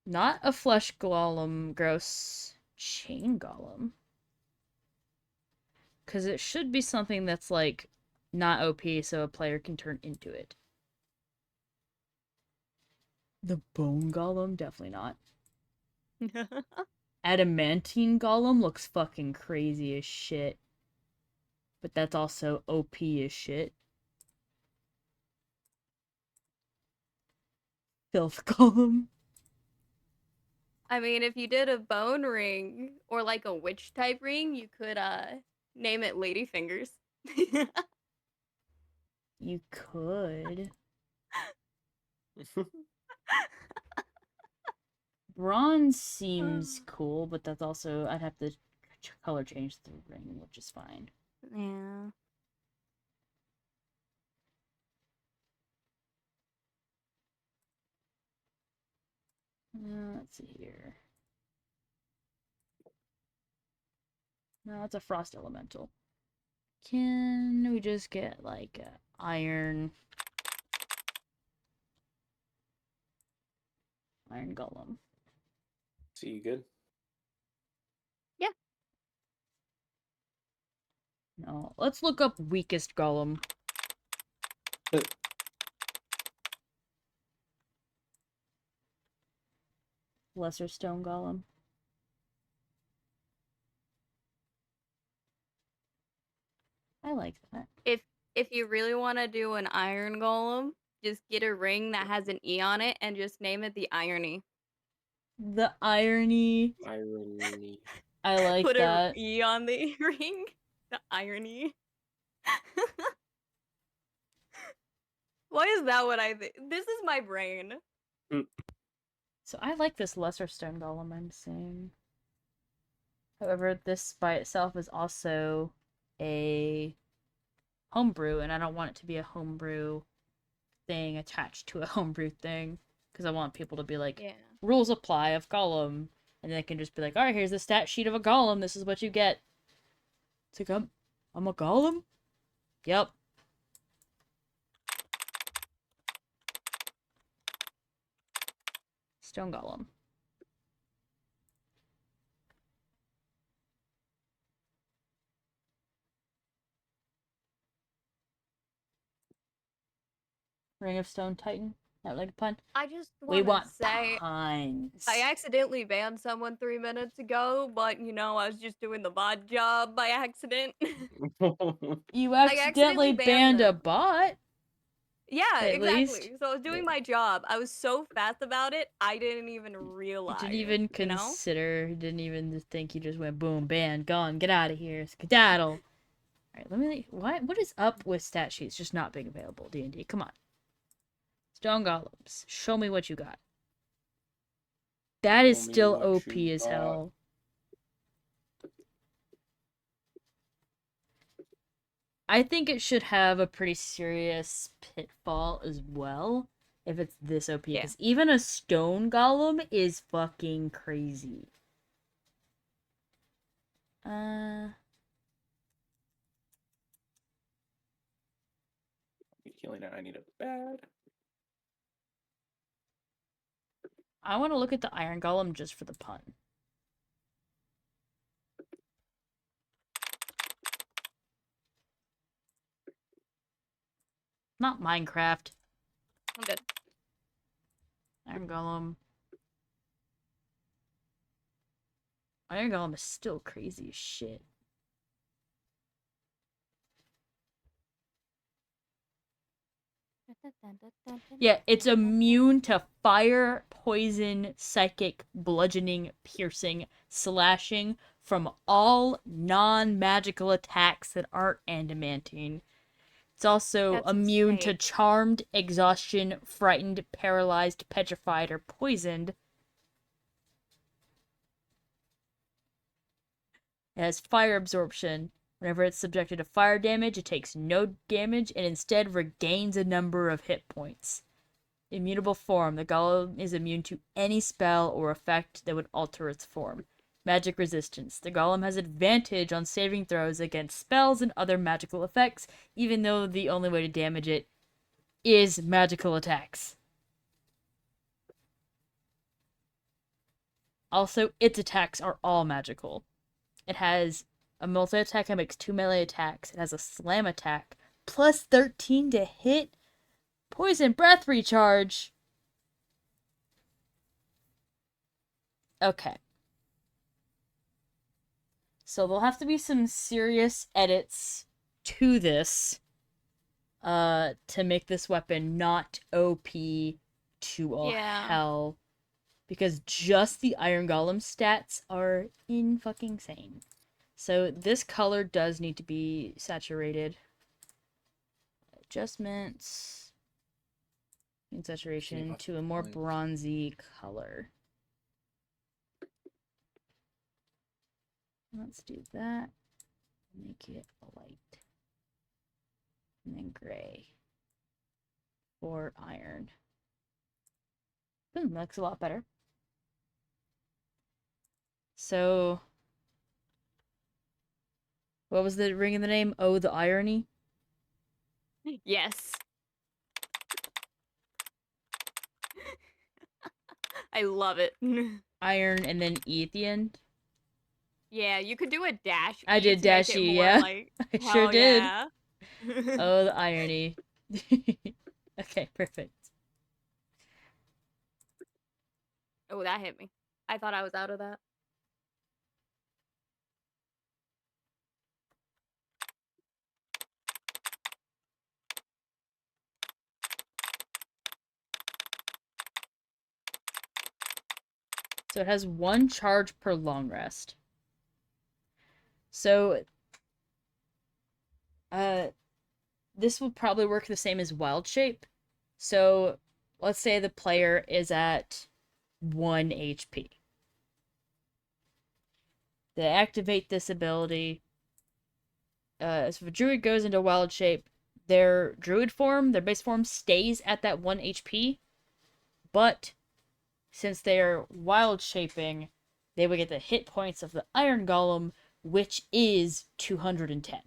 Not a flesh golem, gross chain golem. Because it should be something that's like not OP so a player can turn into it. The bone golem? Definitely not. Adamantine golem looks fucking crazy as shit. But that's also OP as shit. Filth golem. I mean, if you did a bone ring or like a witch type ring, you could name it Ladyfingers. You could. Bronze seems cool, but that's also I'd have to color change the ring, which is fine. Yeah. Let's see here. No, it's a frost elemental. Can we just get like iron golem? See, you good? Yeah. No, let's look up weakest golem. Lesser stone golem. I like that. If you really want to do an iron golem, just get a ring that has an E on it and just name it the Irony. The irony. Irony. I like Put that. Put an E on the ring. The Irony. Why is that what I think? This is my brain. So I like this lesser stone golem I'm seeing. However, this by itself is also a homebrew, and I don't want it to be a homebrew thing attached to a homebrew thing, because I want people to be like, yeah. Rules apply of golem, and they can just be like, alright, here's the stat sheet of a golem, this is what you get. It's like, I'm a golem? Yep. Stone golem. Ring of Stone Titan. That like a pun. I just want to say puns. I accidentally banned someone 3 minutes ago, but you know I was just doing the VOD job by accident. You accidentally banned a bot. Yeah, exactly. So I was doing my job. I was so fast about it, I didn't even realize. You didn't even consider. You didn't even think. You just went boom, ban, gone, get out of here, skedaddle. Alright, let me... What is up with stat sheets just not being available, D&D? Come on. Stone Golems. Show me what you got. That is still OP as hell. I think it should have a pretty serious pitfall as well if it's this OP. Because even a stone golem is fucking crazy. Healing it, I need it bad. I want to look at the iron golem just for the pun. Not Minecraft. I'm good. Iron golem. Iron golem is still crazy as shit. Yeah, it's immune to fire, poison, psychic, bludgeoning, piercing, slashing from all non-magical attacks that aren't adamantine. It's also immune to charmed, exhaustion, frightened, paralyzed, petrified, or poisoned. It has fire absorption. Whenever it's subjected to fire damage, it takes no damage and instead regains a number of hit points. Immutable form. The golem is immune to any spell or effect that would alter its form. Magic resistance. The golem has advantage on saving throws against spells and other magical effects, even though the only way to damage it is magical attacks. Also, its attacks are all magical. It has a multi-attack that makes 2 melee attacks. It has a slam attack. Plus 13 to hit. Poison breath recharge. Okay. So there'll have to be some serious edits to this to make this weapon not OP to all hell. Because just the Iron Golem stats are in-fucking-sane. So this color does need to be saturated. Adjustments. And saturation to a more bronzy color. Let's do that. Make it light. And then gray. Or iron. Boom, looks a lot better. So, what was the ring in the name? Oh, the irony? Yes. I love it. Iron and then E at the end? Yeah, you could do a dash. I did dash E, yeah. Like, I sure did. Yeah. Oh, the irony. Okay, perfect. Oh, that hit me. I thought I was out of that. So it has 1 charge per long rest. So, this will probably work the same as Wild Shape. So, let's say the player is at 1 HP. They activate this ability. So if a druid goes into Wild Shape, their druid form, their base form, stays at that 1 HP. But since they are wild shaping, they would get the hit points of the Iron Golem, which is 210.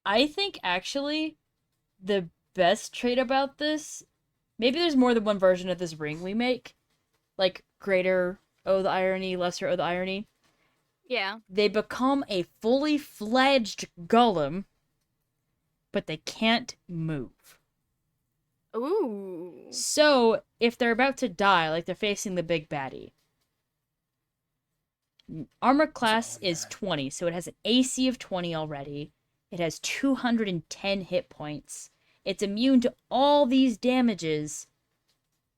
I think actually the best trait about this, maybe there's more than one version of this ring we make, like greater Oh the Irony, lesser Oh the Irony. Yeah. They become a fully fledged golem, but they can't move. Ooh. So, if they're about to die, like they're facing the big baddie, armor class is 20, so it has an AC of 20 already. It has 210 hit points. It's immune to all these damages,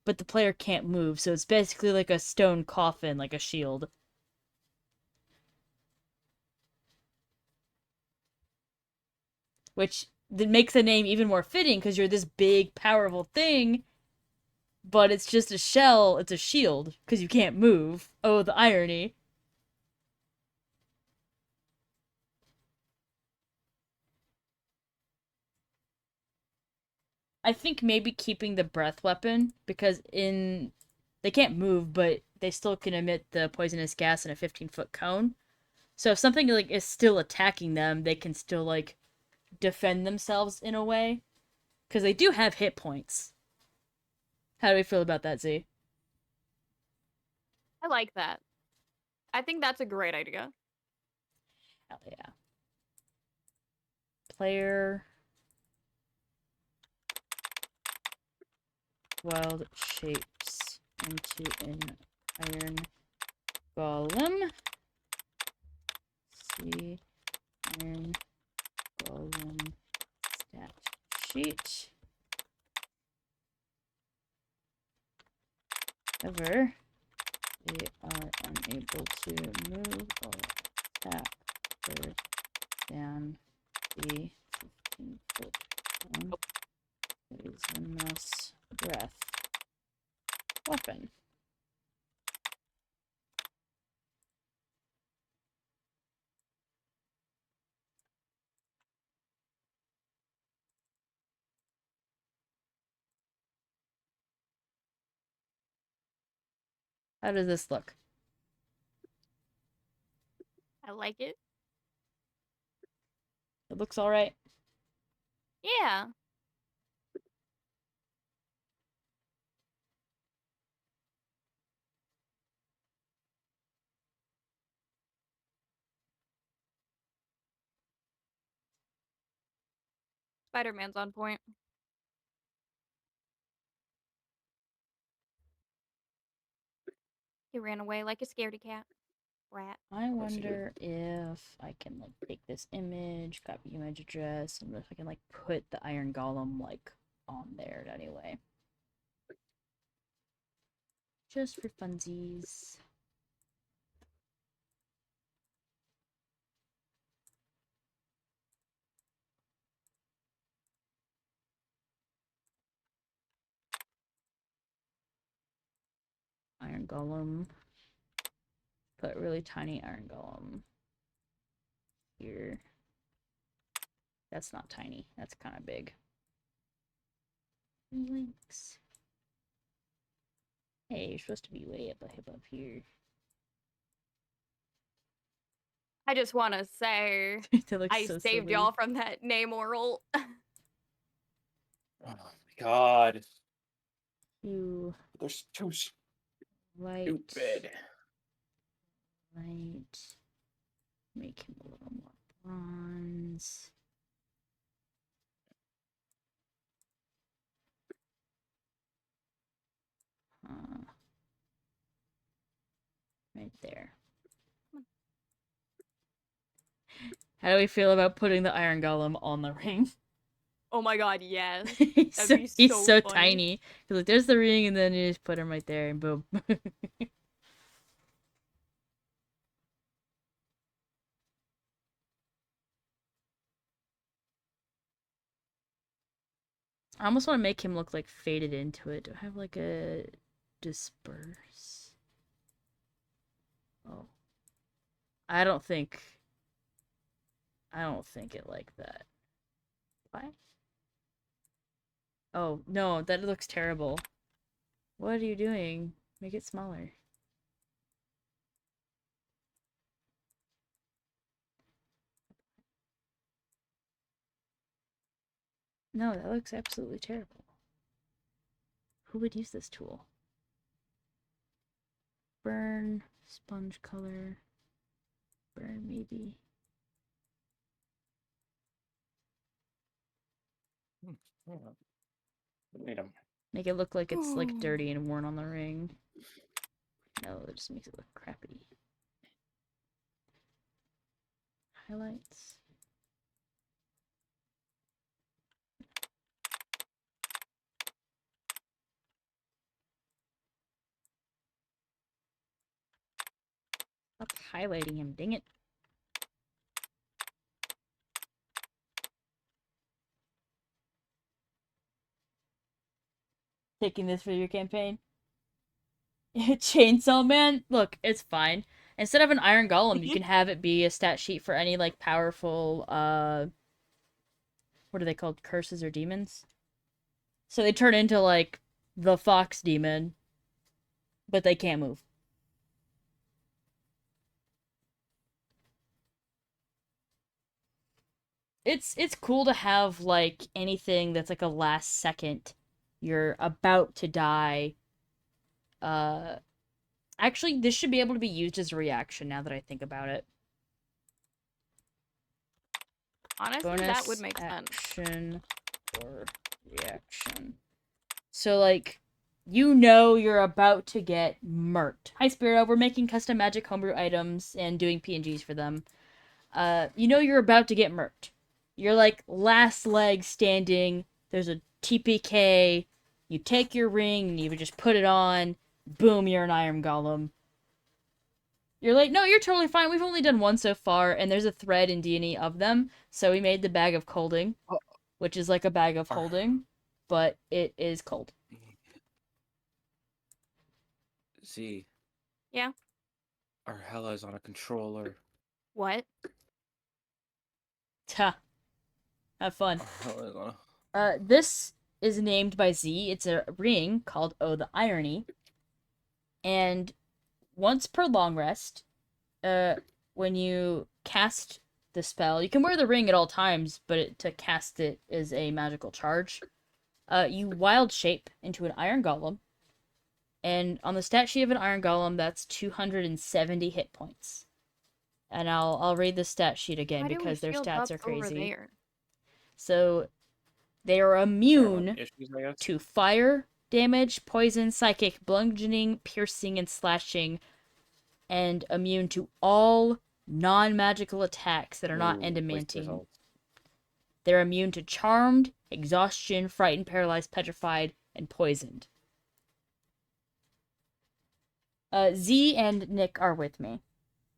but the player can't move, so it's basically like a stone coffin, like a shield. Which makes the name even more fitting, because you're this big, powerful thing, but it's just a shell, it's a shield, because you can't move. Oh, the irony. I think maybe keeping the breath weapon, because they can't move, but they still can emit the poisonous gas in a 15-foot cone. So if something like is still attacking them, they can still like defend themselves in a way, because they do have hit points. How do we feel about that, Z? I like that. I think that's a great idea. Hell yeah. Player wild shapes into an iron golem. See iron golem stat sheet. However, they are unable to move or attack further than the 15-foot cone. Poisonous breath weapon. How does this look? I like it. It looks all right. Yeah. Spider-Man's on point. He ran away like a scaredy cat. Rat. I wonder if I can like take this image, copy image address, and if I can like put the iron golem like on there anyway. Just for funsies. Iron golem. Put really tiny iron golem here. That's not tiny. That's kind of big. Links. Hey, you're supposed to be way up here. I just want to say I so saved y'all from that name oral. Oh my god. You. They're too stupid. Light. Make him a little more bronze. Right there. How do we feel about putting the iron golem on the ring? Oh my god, yes. He's so tiny. He's like, there's the ring, and then you just put him right there, and boom. I almost want to make him look like faded into it. Do I have like a disperse? Oh. I don't think it like that. Why? Oh, no, that looks terrible. What are you doing? Make it smaller. No, that looks absolutely terrible. Who would use this tool? Burn, sponge color. Burn, maybe. Need him. Make it look like it's like dirty and worn on the ring. No, it just makes it look crappy. Highlights. Stop highlighting him, dang it. Taking this for your campaign? Chainsaw Man? Look, it's fine. Instead of an Iron Golem, you can have it be a stat sheet for any, like, powerful, what are they called? Curses or demons? So they turn into, like, the Fox Demon, but they can't move. It's cool to have, like, anything that's, like, a last second. You're about to die. Actually, this should be able to be used as a reaction now that I think about it. Honestly, Bonus that would make sense. action or reaction. So, like, you know you're about to get murked. Hi, Spiro. We're making custom magic homebrew items and doing PNGs for them. You know you're about to get murked. You're, like, last leg standing. There's a TPK. You take your ring and you just put it on. Boom, you're an Iron Golem. You're like, no, you're totally fine. We've only done one so far, and there's a thread in D&E of them. So we made the bag of colding, which is like a bag of holding, but it is cold. ZEE. Yeah. Our Hella's on a controller. What? Ha. Have fun. Our Hella's on a... This is named by ZEE. It's a ring called Oh the Irony. And once per long rest, when you cast the spell, you can wear the ring at all times, but to cast it is a magical charge. You wild shape into an Iron Golem, and on the stat sheet of an Iron Golem, that's 270 hit points. And I'll read the stat sheet again because their stats are crazy. So they are immune to fire damage, poison, psychic, bludgeoning, piercing, and slashing, and immune to all non-magical attacks that are not endamantine. They're immune to charmed, exhaustion, frightened, paralyzed, petrified, and poisoned. ZEE and Nick are with me.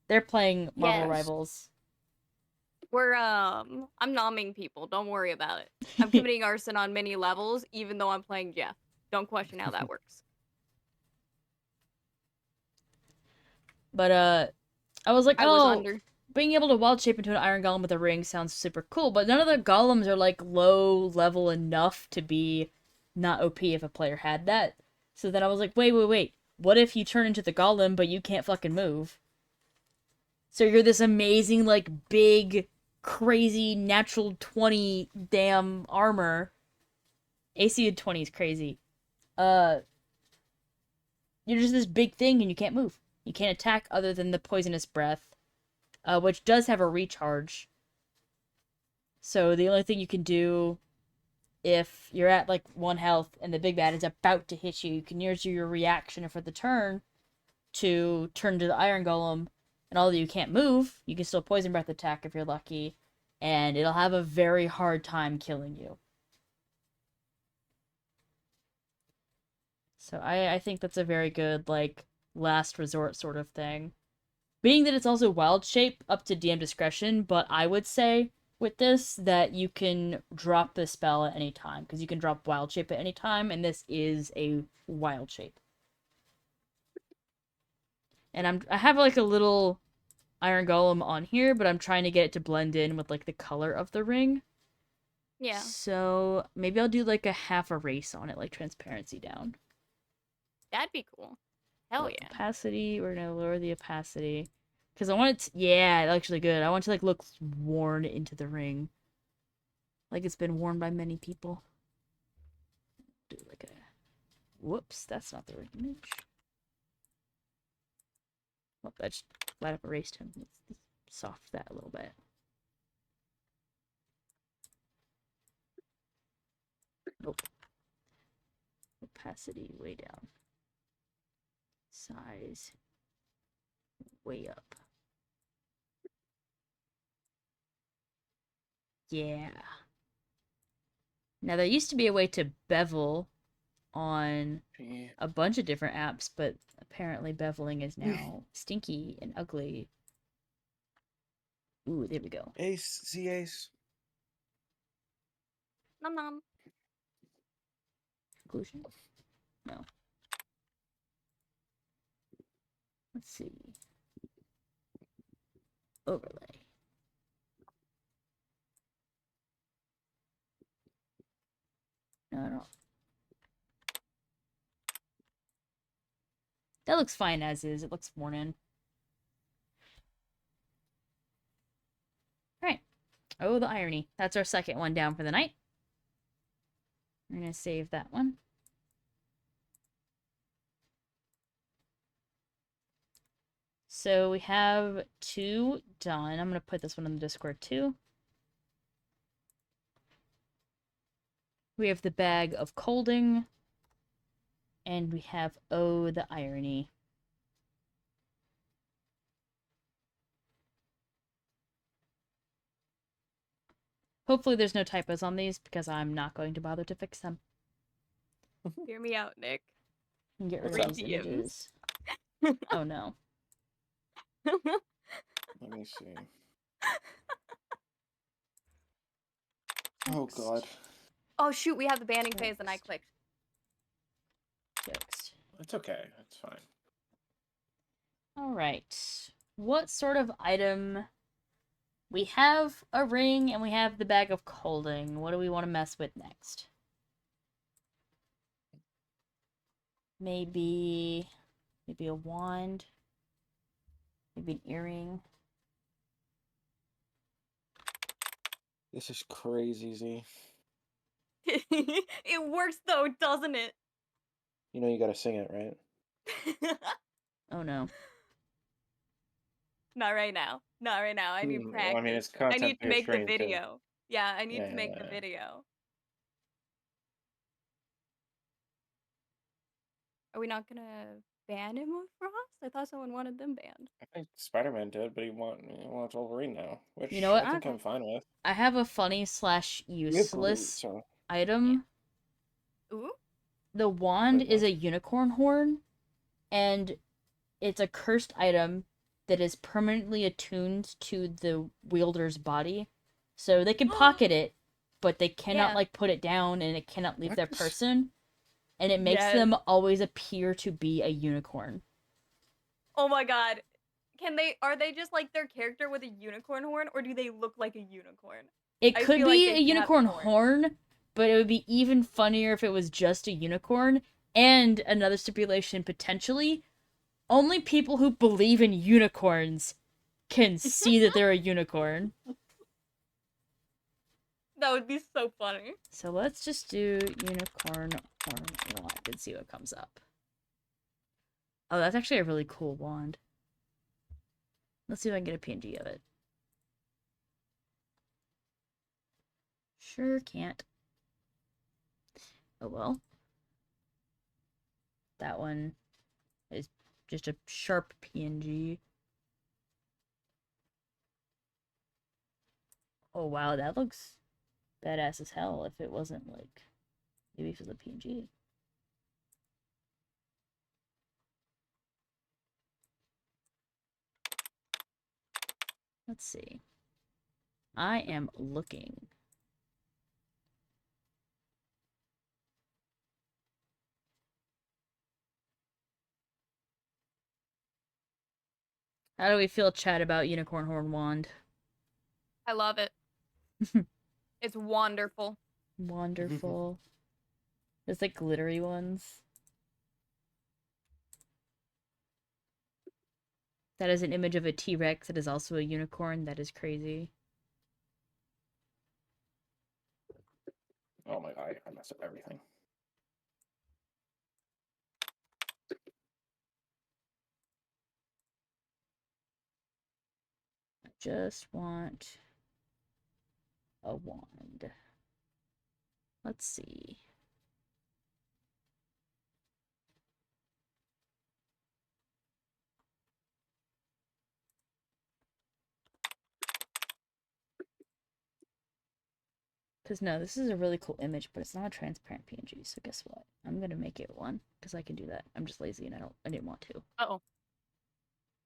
They're playing Marvel Rivals. We're I'm nomming people. Don't worry about it. I'm committing arson on many levels, even though I'm playing Jeff. Don't question how that works. But I was like, being able to wild shape into an Iron Golem with a ring sounds super cool, but none of the golems are like low level enough to be not OP if a player had that. So then I was like, wait. What if you turn into the golem, but you can't fucking move? So you're this amazing, like, big, crazy, natural 20 damn armor. AC of 20 is crazy. You're just this big thing and you can't move. You can't attack other than the poisonous breath, which does have a recharge. So the only thing you can do if you're at, like, 1 health and the big bad is about to hit you, you can use your reaction for the turn to turn to the Iron Golem. And although you can't move, you can still poison breath attack if you're lucky, and it'll have a very hard time killing you. So I think that's a very good, like, last resort sort of thing. Being that it's also wild shape, up to DM discretion, but I would say with this that you can drop the spell at any time, because you can drop wild shape at any time, and this is a wild shape. And I have, like, a little Iron Golem on here, but I'm trying to get it to blend in with, like, the color of the ring. Yeah. So maybe I'll do, like, a half erase on it, like transparency down. That'd be cool. Hell yeah. Opacity, we're gonna lower the opacity. Because I want it to, yeah, actually good. I want it to, like, look worn into the ring. Like it's been worn by many people. Do, like, a... Whoops, that's not the right image. Oh, that just flat up erased him. Let's soft that a little bit. Nope. Opacity way down. Size way up. Yeah. Now there used to be a way to bevel on a bunch of different apps, but apparently beveling is now stinky and ugly. Ooh, there we go. Ace, ZEE Ace. Nom nom. Conclusion? No. Let's see. Overlay. No, I don't. That looks fine as is. It looks worn in. Alright. Oh, the irony. That's our second one down for the night. We're going to save that one. So we have 2 done. I'm going to put this one in the Discord too. We have the bag of colding. And we have Oh, the irony. Hopefully there's no typos on these because I'm not going to bother to fix them. Hear me out, Nick. Get rid of these images. Oh no. Let me see. Oh god. Oh shoot, we have the banning phase and I clicked. Fixed. It's okay. It's fine. Alright. What sort of item? We have a ring and we have the bag of colding. What do we want to mess with next? Maybe a wand. Maybe an earring. This is crazy, Z. It works though, doesn't it? You know you gotta sing it, right? Oh no. Not right now. Not right now. I need practice. Well, I mean, it's I content need for to your make the stream, too. video. Yeah, I need to make the Yeah. video. Are we not gonna ban him with Frost? I thought someone wanted them banned. I think Spider-Man did, but he wants Wolverine now, which You know what? I think I'm fine with. I have a funny / useless item. Ooh? The wand Wait, is a unicorn horn, and it's a cursed item that is permanently attuned to the wielder's body. So they can pocket it, but they cannot like put it down and it cannot leave their person. And it makes them always appear to be a unicorn. Oh my god. Are they just like their character with a unicorn horn, or do they look like a unicorn? It could be a unicorn horn, but it would be even funnier if it was just a unicorn. And another stipulation, potentially, only people who believe in unicorns can see that they're a unicorn. That would be so funny. So let's just do unicorn horn wand and see what comes up. Oh, that's actually a really cool wand. Let's see if I can get a PNG of it. Sure can't. Oh well. That one is just a sharp PNG. Oh wow, that looks badass as hell if it wasn't like, maybe if it was a PNG. Let's see. I am looking. How do we feel, chat, about unicorn horn wand? I love it. It's wonderful. Wonderful. There's like glittery ones. That is an image of a T-Rex that is also a unicorn. That is crazy. Oh my god, I messed up everything. I just want a wand. Let's see. Because no, this is a really cool image, but it's not a transparent PNG. So guess what? I'm gonna make it one because I can do that. I'm just lazy and I didn't want to. Uh-oh.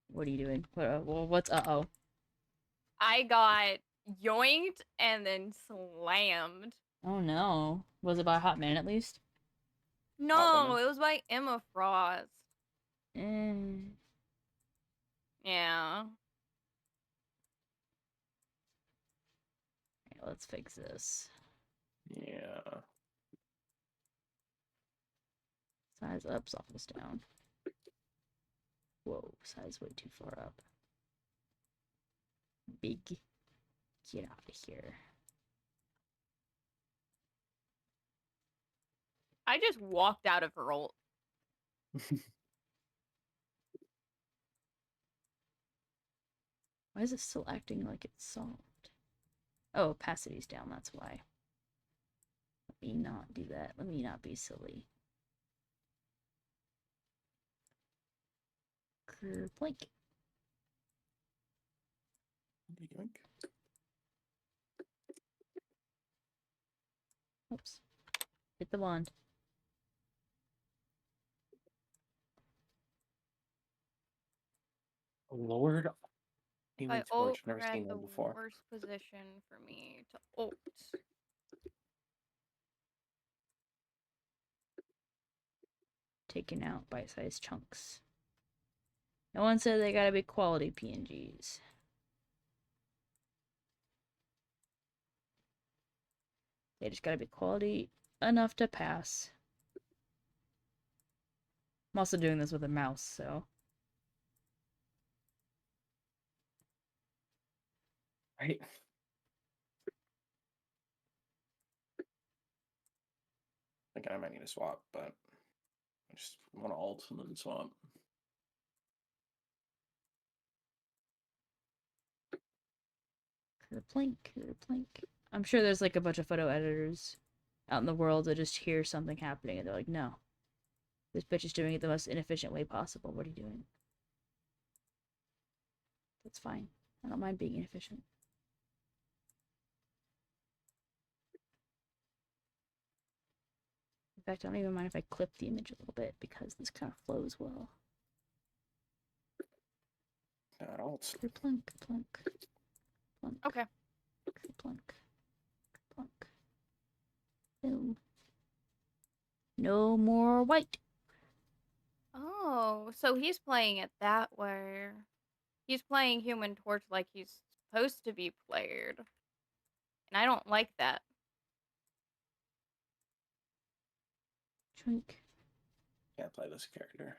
What are you doing? What's uh-oh? I got yoinked and then slammed. Oh no. Was it by a hot man at least? No, it was by Emma Frost. Mm. Yeah. Okay, let's fix this. Yeah. Size up, softness down. Whoa, size way too far up. Big. Get out of here. I just walked out of her ult. Why is it still acting like it's solved? Oh, opacity's down, that's why. Let me not do that. Let me not be silly. Kerplink. Oops. Hit the wand. Lord. I Torch. Never seen the that before. worst position for me to ult. Taken out bite-sized chunks. No one said they gotta be quality PNGs. They just gotta be quality enough to pass. I'm also doing this with a mouse, so. Right. I think I might need to swap, but I just want to ult and then swap. Kerplink. I'm sure there's like a bunch of photo editors out in the world that just hear something happening and they're like, no. This bitch is doing it the most inefficient way possible. What are you doing? That's fine. I don't mind being inefficient. In fact, I don't even mind if I clip the image a little bit because this kind of flows well. Not ult. Plunk. Okay. Plunk. Boom. No more white. Oh, so he's playing it that way. He's playing Human Torch like he's supposed to be played. And I don't like that. Drink. Can't play this character.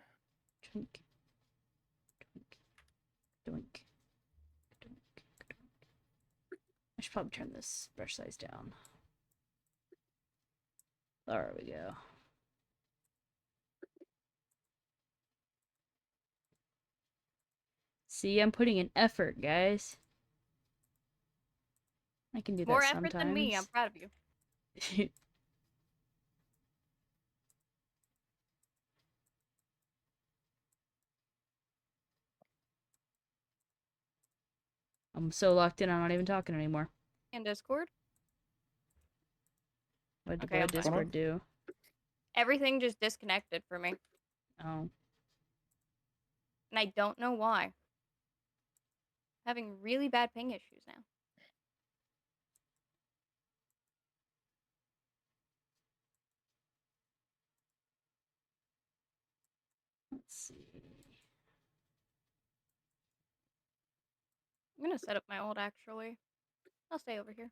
Drink. I should probably turn this brush size down. There we go. See, I'm putting in effort, guys. I can do More that effort sometimes. than me. I'm proud of you. I'm so locked in, I'm not even talking anymore. In Discord? What Okay, did Discord do? Everything just disconnected for me. Oh. And I don't know why. Having really bad ping issues now. Let's see. I'm gonna set up my ult actually. I'll stay over here.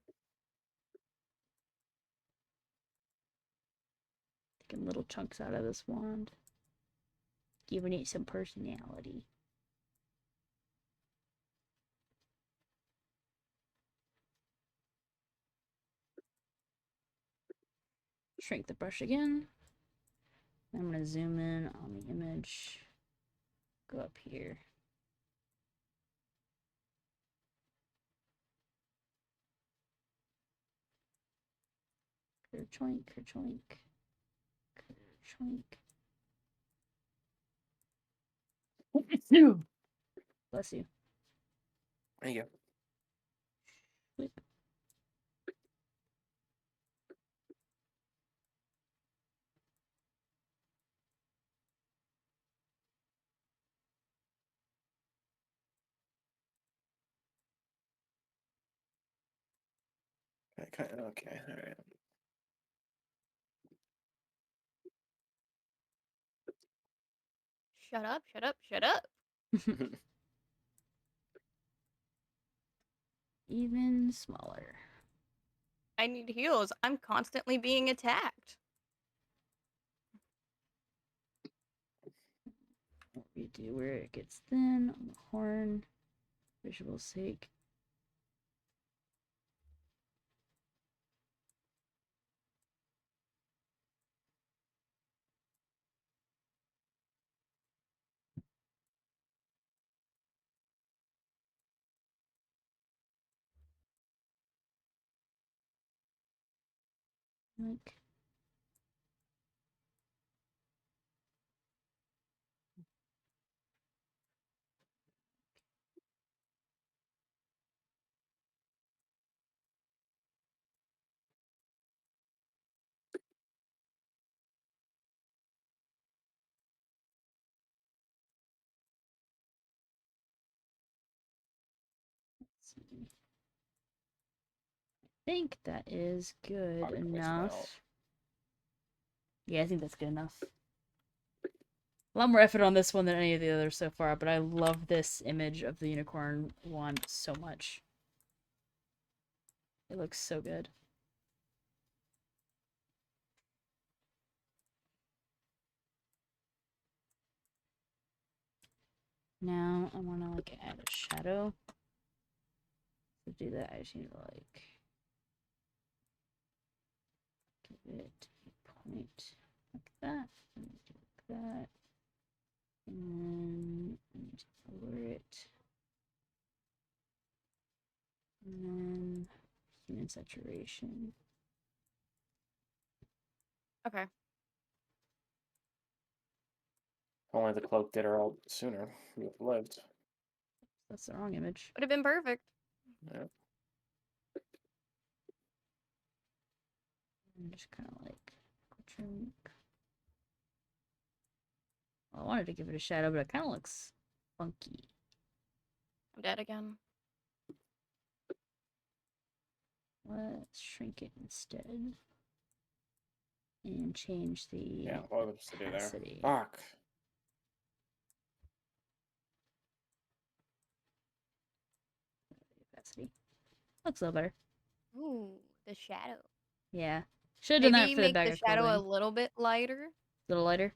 Taking little chunks out of this wand. Giving it some personality. Shrink the brush again. I'm going to zoom in on the image. Go up here. Kerchoink. Bless you. There you go. Whip. Okay, all right. Shut up, shut up, shut up. Even smaller. I need heals. I'm constantly being attacked. What we do where it gets thin on the horn, visual sake. Like see. I think that is good enough. Yeah, I think that's good enough. A lot more effort on this one than any of the others so far, but I love this image of the unicorn one so much. It looks so good. Now I want to like add a shadow. To do that, I just need to like give it a point like that, and like that, and I need to lower it, and then human saturation. Okay. Only the cloak did her all sooner. You would have lived. That's the wrong image. Would have been perfect. Yeah. And just kind of like trim. I wanted to give it a shadow, but it kind of looks funky. I'm dead again. Let's shrink it instead. And change the what was to do there? opacity. Fuck. Opacity. Looks a little better. Ooh, the shadow. Yeah. Should have done that for the bag Maybe of make the shadow clothing. a little bit lighter. A little lighter?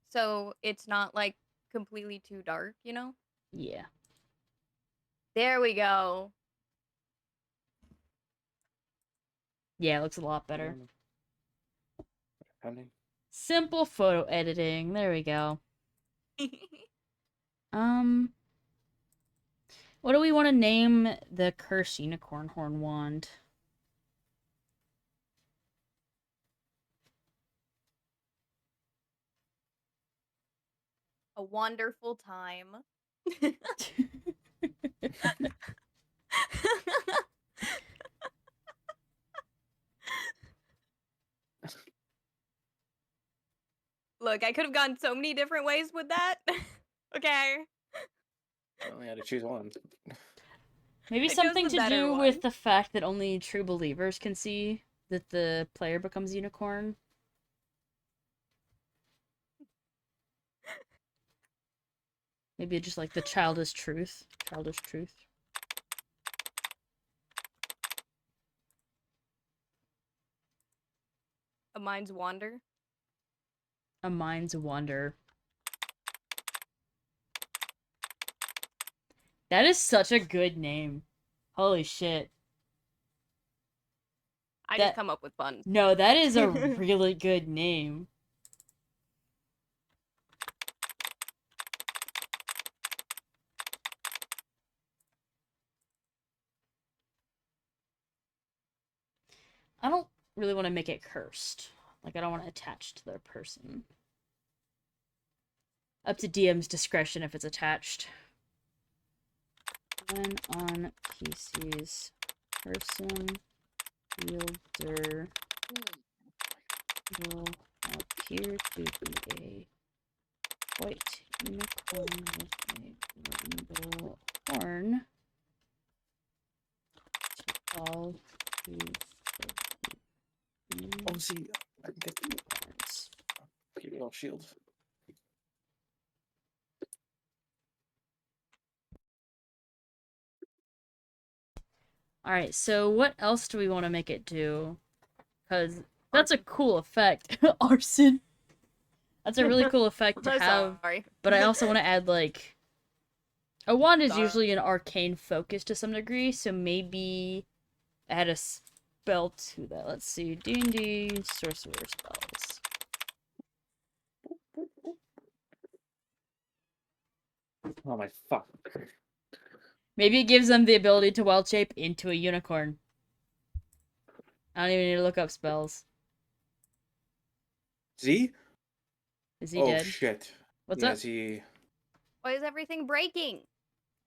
So it's not like completely too dark, you know? Yeah. There we go. Yeah, it looks a lot better. Pending. Simple photo editing. There we go. What do we want to name the cursed unicorn horn wand? A wonderful time. Look, I could have gone so many different ways with that. Okay. I only had to choose one. Maybe something to do with the fact that only true believers can see that the player becomes unicorn. Maybe just like the childish truth. Childish truth. A mind's wander. A mind's wonder. That is such a good name. Holy shit. I just come up with puns. No, that is a really good name. I don't really want to make it cursed. Like, I don't want to attach to their person. Up to DM's discretion if it's attached. When on PC's person wielder will appear to be a white unicorn with a rainbow horn All Oh, see, I can get a little shield. Alright, so what else do we want to make it do? Because that's a cool effect. Arson. That's a really cool effect to have. Sorry. But I also want to add, like... A wand is usually an arcane focus to some degree, so maybe add a spell to that. Let's see. D&D sorcerer spells. Oh my fuck. Maybe it gives them the ability to wild shape into a unicorn. I don't even need to look up spells. ZEE? Is he dead? Oh shit. What's yeah, up? ZEE. Why is everything breaking?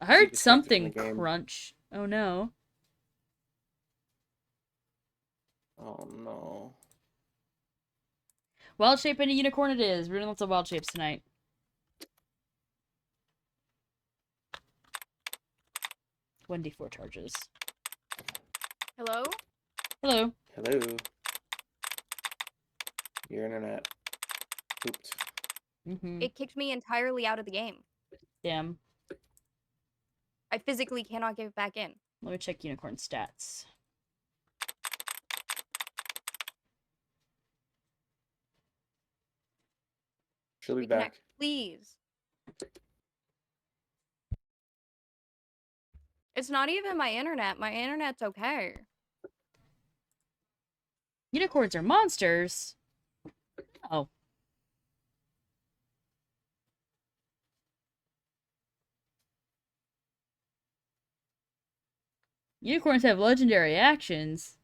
I heard disconnected something from the game. crunch. Oh no. Oh no. Wild shape and a unicorn it is. We're doing lots of wild shapes tonight. One d4 charges. Hello? Hello. Hello. Your internet. Oops. It kicked me entirely out of the game. Damn. I physically cannot get back in. Let me check unicorn stats. She'll be Reconnect, back. please. It's not even my internet. My internet's okay. Unicorns are monsters? Oh. Unicorns have legendary actions.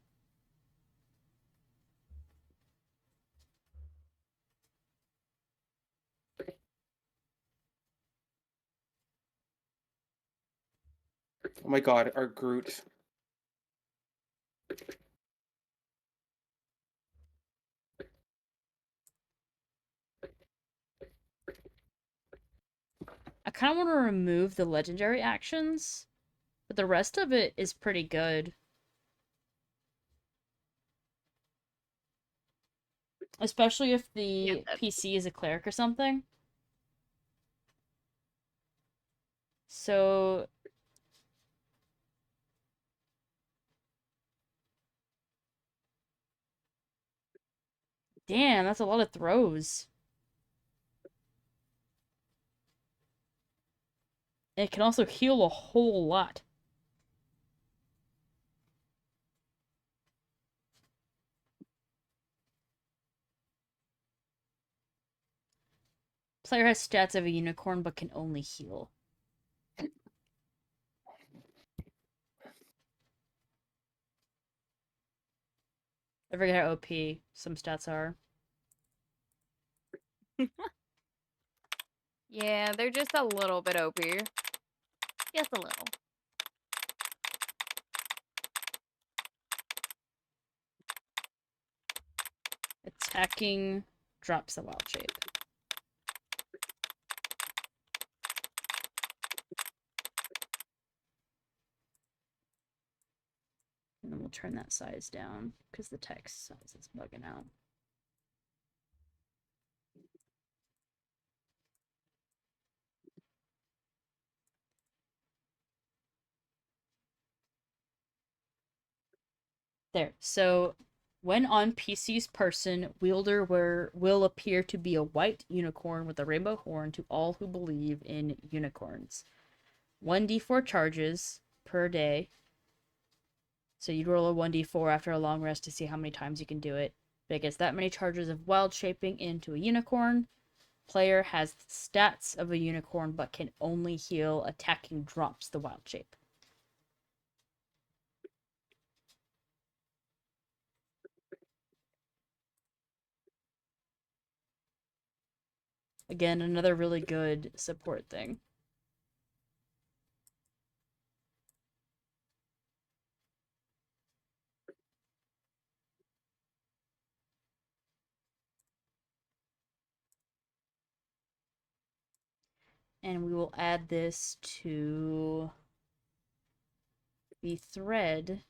Oh my god, our Groot. I kind of want to remove the legendary actions, but the rest of it is pretty good. Especially if the PC is a cleric or something. So... Damn, that's a lot of throws. And it can also heal a whole lot. Player has stats of a unicorn but can only heal. I forget how OP some stats are. Yeah, they're just a little bit OP. Just a little. Attacking drops the wild shape. And then we'll turn that size down because the text size is bugging out. There. So, when on PC's person, wielder will appear to be a white unicorn with a rainbow horn to all who believe in unicorns. 1d4 charges per day. So you'd roll a 1d4 after a long rest to see how many times you can do it. But it gets that many charges of wild shaping into a unicorn. Player has stats of a unicorn but can only heal. Attacking drops the wild shape. Again, another really good support thing. And we will add this to the thread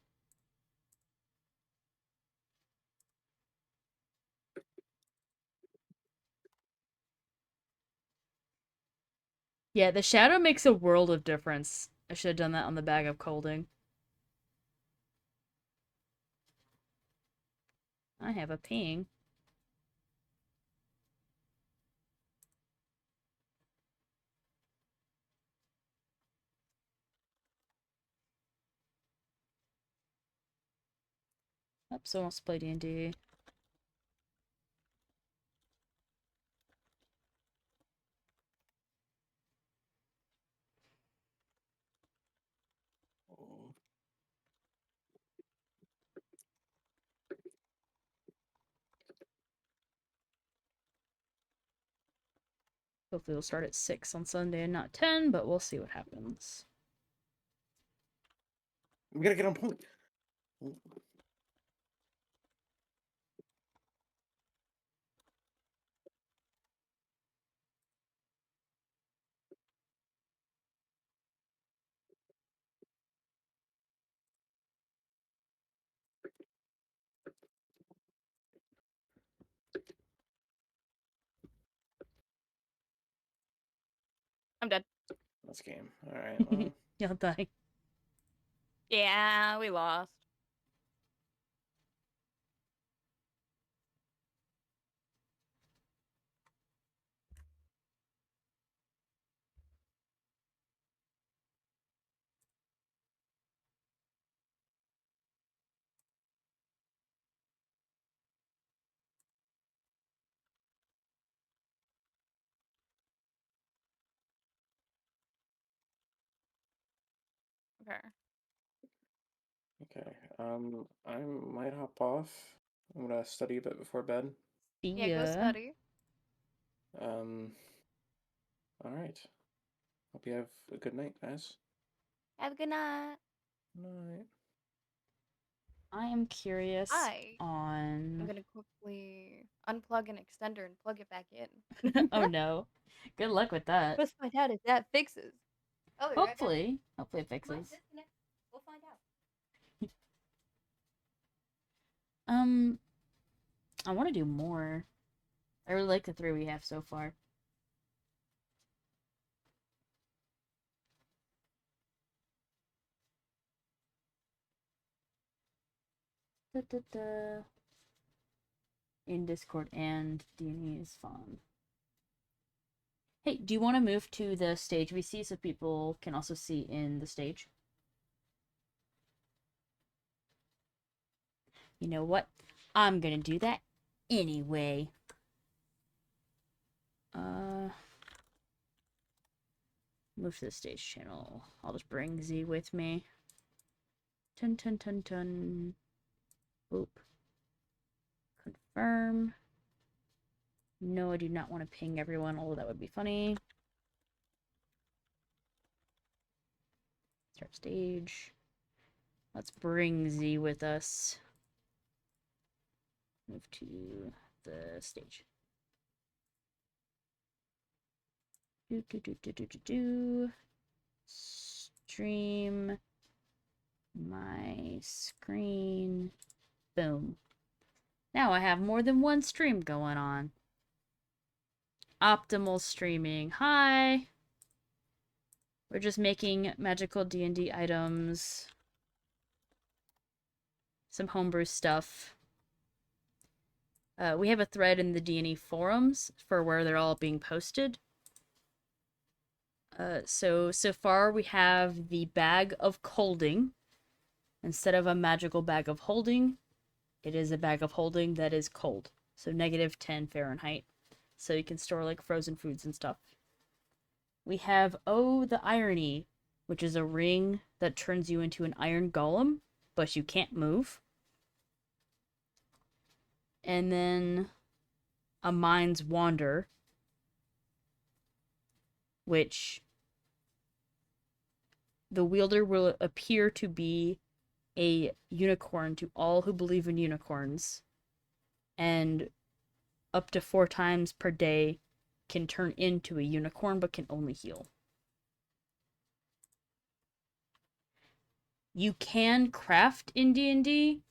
Yeah, the shadow makes a world of difference. I should have done that on the bag of colding. I have a ping. Oh, someone wants to play D&D. Hopefully we'll start at 6 on Sunday and not 10, but we'll see what happens. We gotta get on point. I'm dead. That's game. All right. Well. You'll die. Yeah, we lost. Okay. Okay. I might hop off. I'm gonna study a bit before bed. See Yeah, go ya. study. All right. Hope you have a good night, guys. Have a good night. Night. I am curious I'm on... gonna quickly unplug an extender and plug it back in. Oh no. Good luck with that. Let's find out if that fixes. Oh, Hopefully. Hopefully it fixes. We'll find out. I want to do more. I really like the 3 we have so far. In Discord and D&E is fun. Hey, do you want to move to the stage we see so people can also see in the stage? You know what? I'm gonna do that anyway. Move to the stage channel. I'll just bring Z with me. Tun tun tun tun. Oop. Confirm. No, I do not want to ping everyone, although that would be funny. Start stage. Let's bring Z with us. Move to the stage. Stream my screen. Boom. Now I have more than one stream going on. Optimal streaming. Hi. We're just making magical D&D items. Some homebrew stuff. We have a thread in the D&E forums for where they're all being posted. So far we have the bag of colding. Instead of a magical bag of holding, it is a bag of holding that is cold. So -10 Fahrenheit. So you can store like frozen foods and stuff. We have Oh the Irony, which is a ring that turns you into an iron golem, but you can't move. And then a Mind's Wander, which the wielder will appear to be a unicorn to all who believe in unicorns, and up to 4 times per day can turn into a unicorn but can only heal. You can craft in D&D,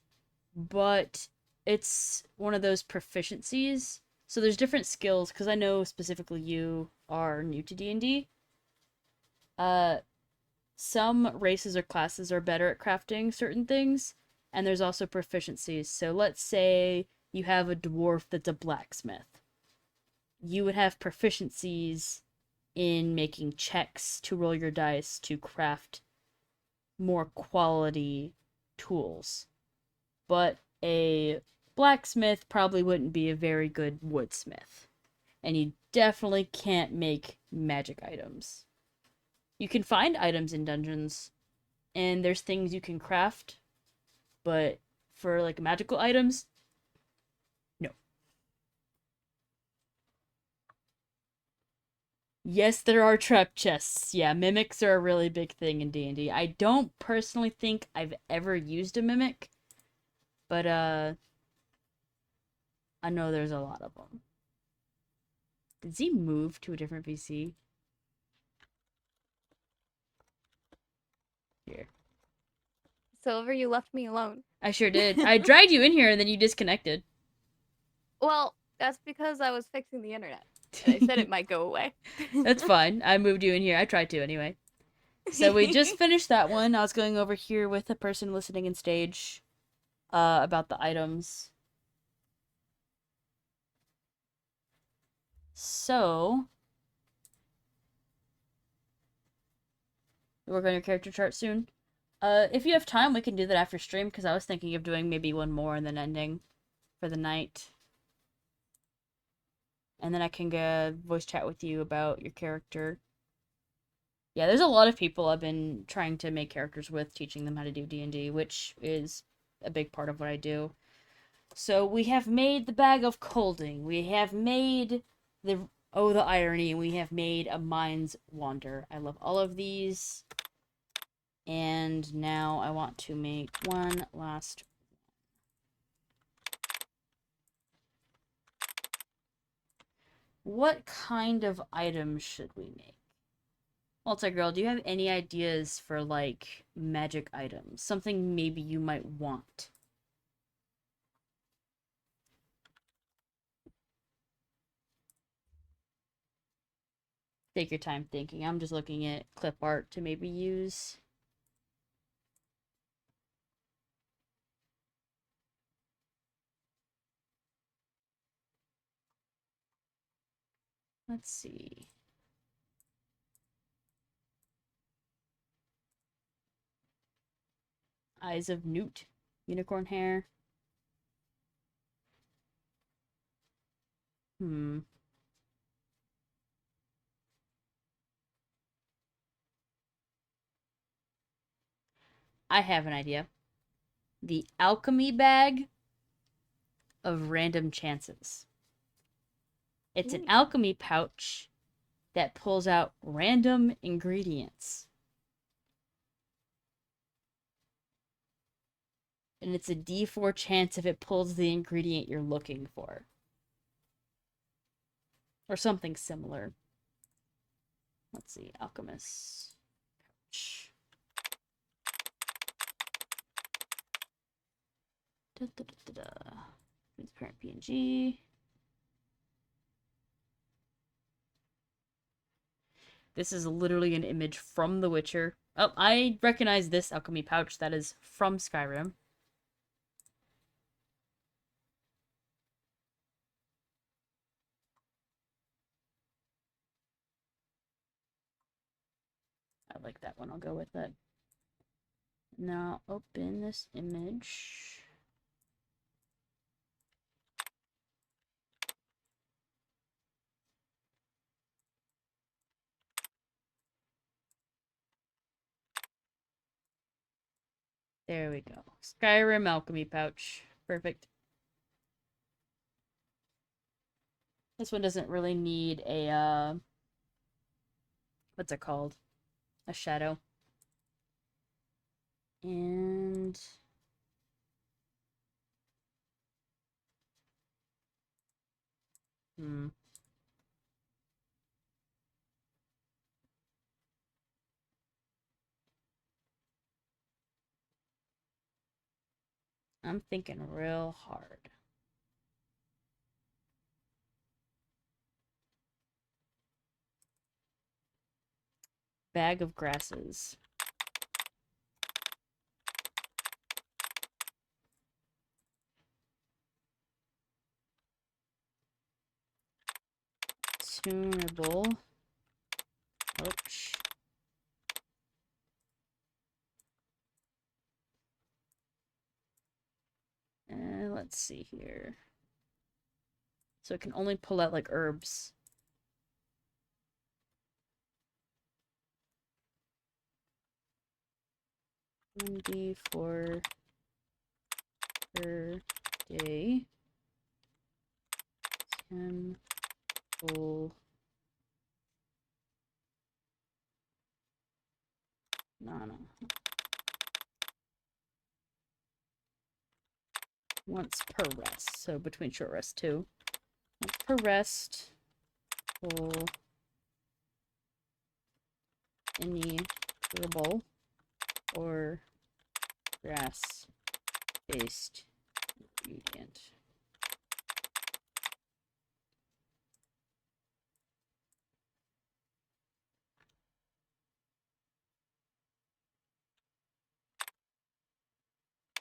but it's one of those proficiencies. So there's different skills, because I know specifically you are new to D&D. Some races or classes are better at crafting certain things, and there's also proficiencies. So let's say you have a dwarf that's a blacksmith. You would have proficiencies in making checks to roll your dice to craft more quality tools. But a blacksmith probably wouldn't be a very good woodsmith. And you definitely can't make magic items. You can find items in dungeons, and there's things you can craft, but for like magical items, no. Yes, there are trap chests. Yeah, mimics are a really big thing in D&D. I don't personally think I've ever used a mimic, but I know there's a lot of them. Did Z move to a different VC? Here. Silver, you left me alone. I sure did. I dragged you in here and then you disconnected. Well, that's because I was fixing the internet. And I said it might go away. That's fine. I moved you in here. I tried to anyway. So we just finished that one. I was going over here with a person listening in stage about the items. So we're going to character chart soon. If you have time, we can do that after stream, because I was thinking of doing maybe one more and then ending for the night. And then I can voice chat with you about your character. Yeah, there's a lot of people I've been trying to make characters with, teaching them how to do D&D, which is a big part of what I do. So we have made the Bag of Colding. We have made the irony. We have made a Mind's Wander. I love all of these. And now I want to make one last. What kind of items should we make? Alta Girl, do you have any ideas for, like, magic items? Something maybe you might want. Take your time thinking. I'm just looking at clip art to maybe use. Let's see. Eyes of Newt. Unicorn hair. I have an idea. The alchemy bag of random chances. It's an alchemy pouch that pulls out random ingredients. And it's a D4 chance if it pulls the ingredient you're looking for. Or something similar. Let's see, alchemist pouch. Transparent PNG. This is literally an image from The Witcher. Oh, I recognize this alchemy pouch. That is from Skyrim. I like that one. I'll go with it. Now open this image. There we go. Skyrim alchemy pouch. Perfect. This one doesn't really need a, what's it called? A shadow. And I'm thinking real hard. Bag of grasses. Tunable. Ouch. Let's see here. So it can only pull out like herbs. $1d4 per day. 10 pull. No. Once per rest. So between short rest too. Once per rest. Pull any herbal or grass-based ingredient.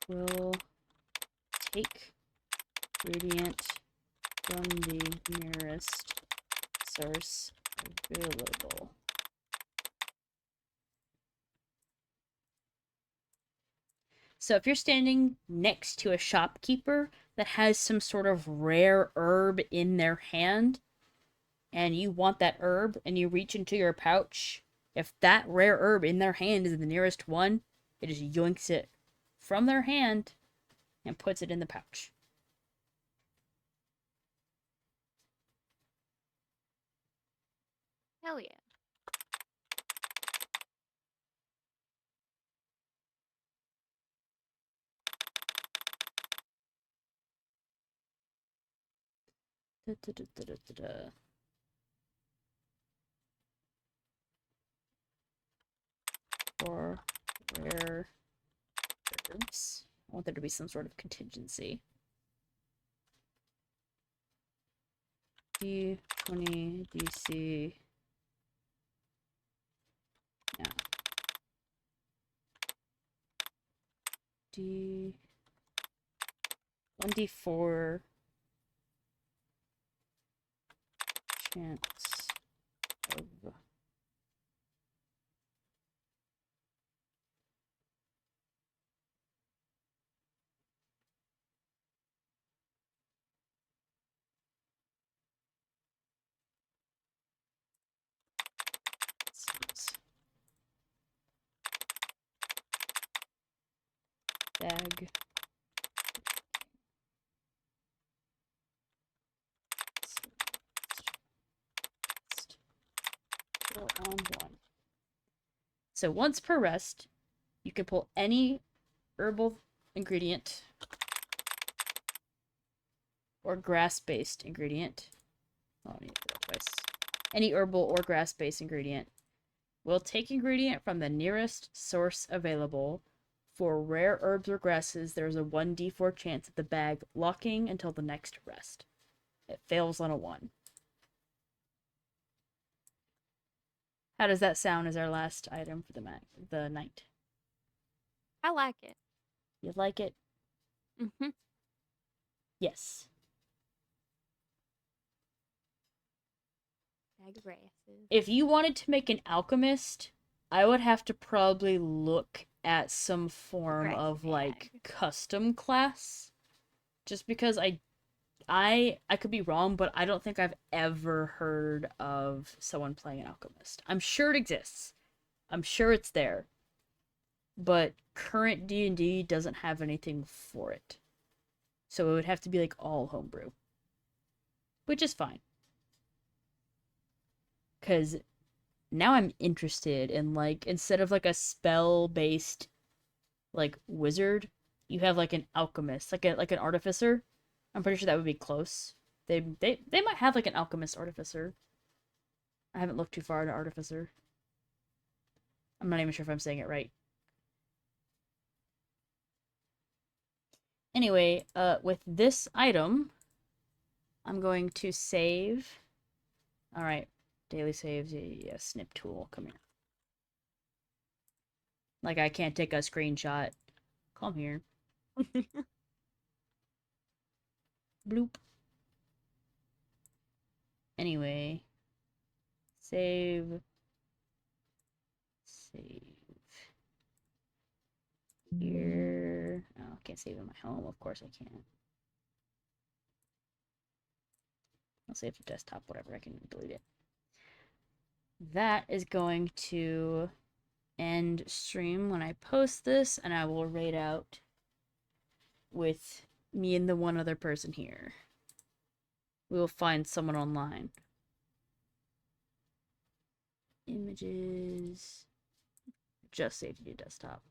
Will take ingredient from the nearest source available. So if you're standing next to a shopkeeper that has some sort of rare herb in their hand, and you want that herb, and you reach into your pouch, if that rare herb in their hand is the nearest one, it just yoinks it from their hand and puts it in the pouch. Hell yeah. For rare herbs. I want there to be some sort of contingency. D20 DC. Yeah. D 1d4 chance of bag. On one. So once per rest, you can pull any herbal ingredient or grass-based ingredient. Oh, I need to do that twice. Any herbal or grass-based ingredient. Will take ingredient from the nearest source available. For rare herbs or grasses, there's a 1d4 chance of the bag locking until the next rest. It fails on a 1. How does that sound as our last item for the night? I like it. You like it? Mm-hmm. Yes. Bag of grasses. If you wanted to make an alchemist, I would have to probably look at some form of like custom class. Just because I could be wrong, but I don't think I've ever heard of someone playing an alchemist. I'm sure it exists. I'm sure it's there. But current D&D doesn't have anything for it. So it would have to be like all homebrew. Which is fine. Cause now I'm interested in like, instead of like a spell-based like wizard, you have like an alchemist, like an artificer. I'm pretty sure that would be close. They might have like an alchemist artificer. I haven't looked too far into artificer. I'm not even sure if I'm saying it right. Anyway, with this item, I'm going to save. All right, daily saves. Yeah, snip tool. Come here. Like, I can't take a screenshot. Come here. Bloop. Anyway. Save. Save. Here. Oh, I can't save in my home. Of course I can't. I'll save to desktop, whatever. I can delete it. That is going to end stream when I post this, and I will raid out with me and the one other person here. We will find someone online. Images. Just save to desktop.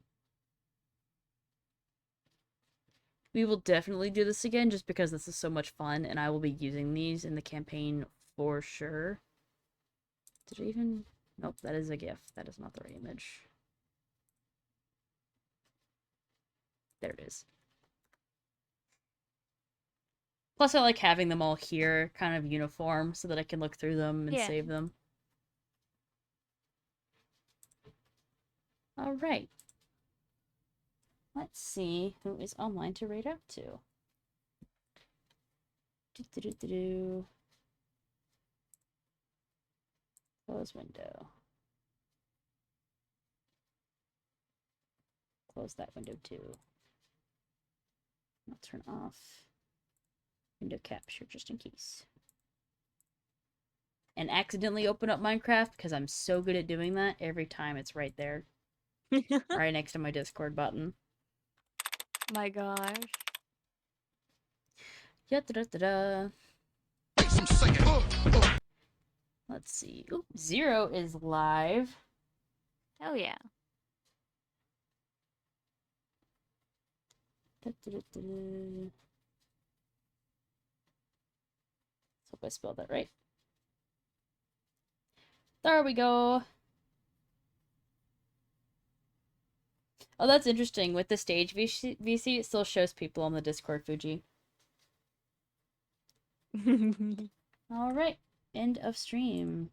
We will definitely do this again just because this is so much fun, and I will be using these in the campaign for sure. Did I even... Nope, that is a GIF. That is not the right image. There it is. Plus, I like having them all here, kind of uniform, so that I can look through them and save them. Alright. Let's see who is online to raid out to. Close window. Close that window too. I'll turn off window capture just in case. And accidentally open up Minecraft because I'm so good at doing that every time it's right there. Right next to my Discord button. My gosh. Yeah, Let's see. Ooh, Zero is live. Oh yeah. Let's hope I spelled that right. There we go. Oh, that's interesting. With the stage VC, it still shows people on the Discord, Fuji. Alright. End of stream.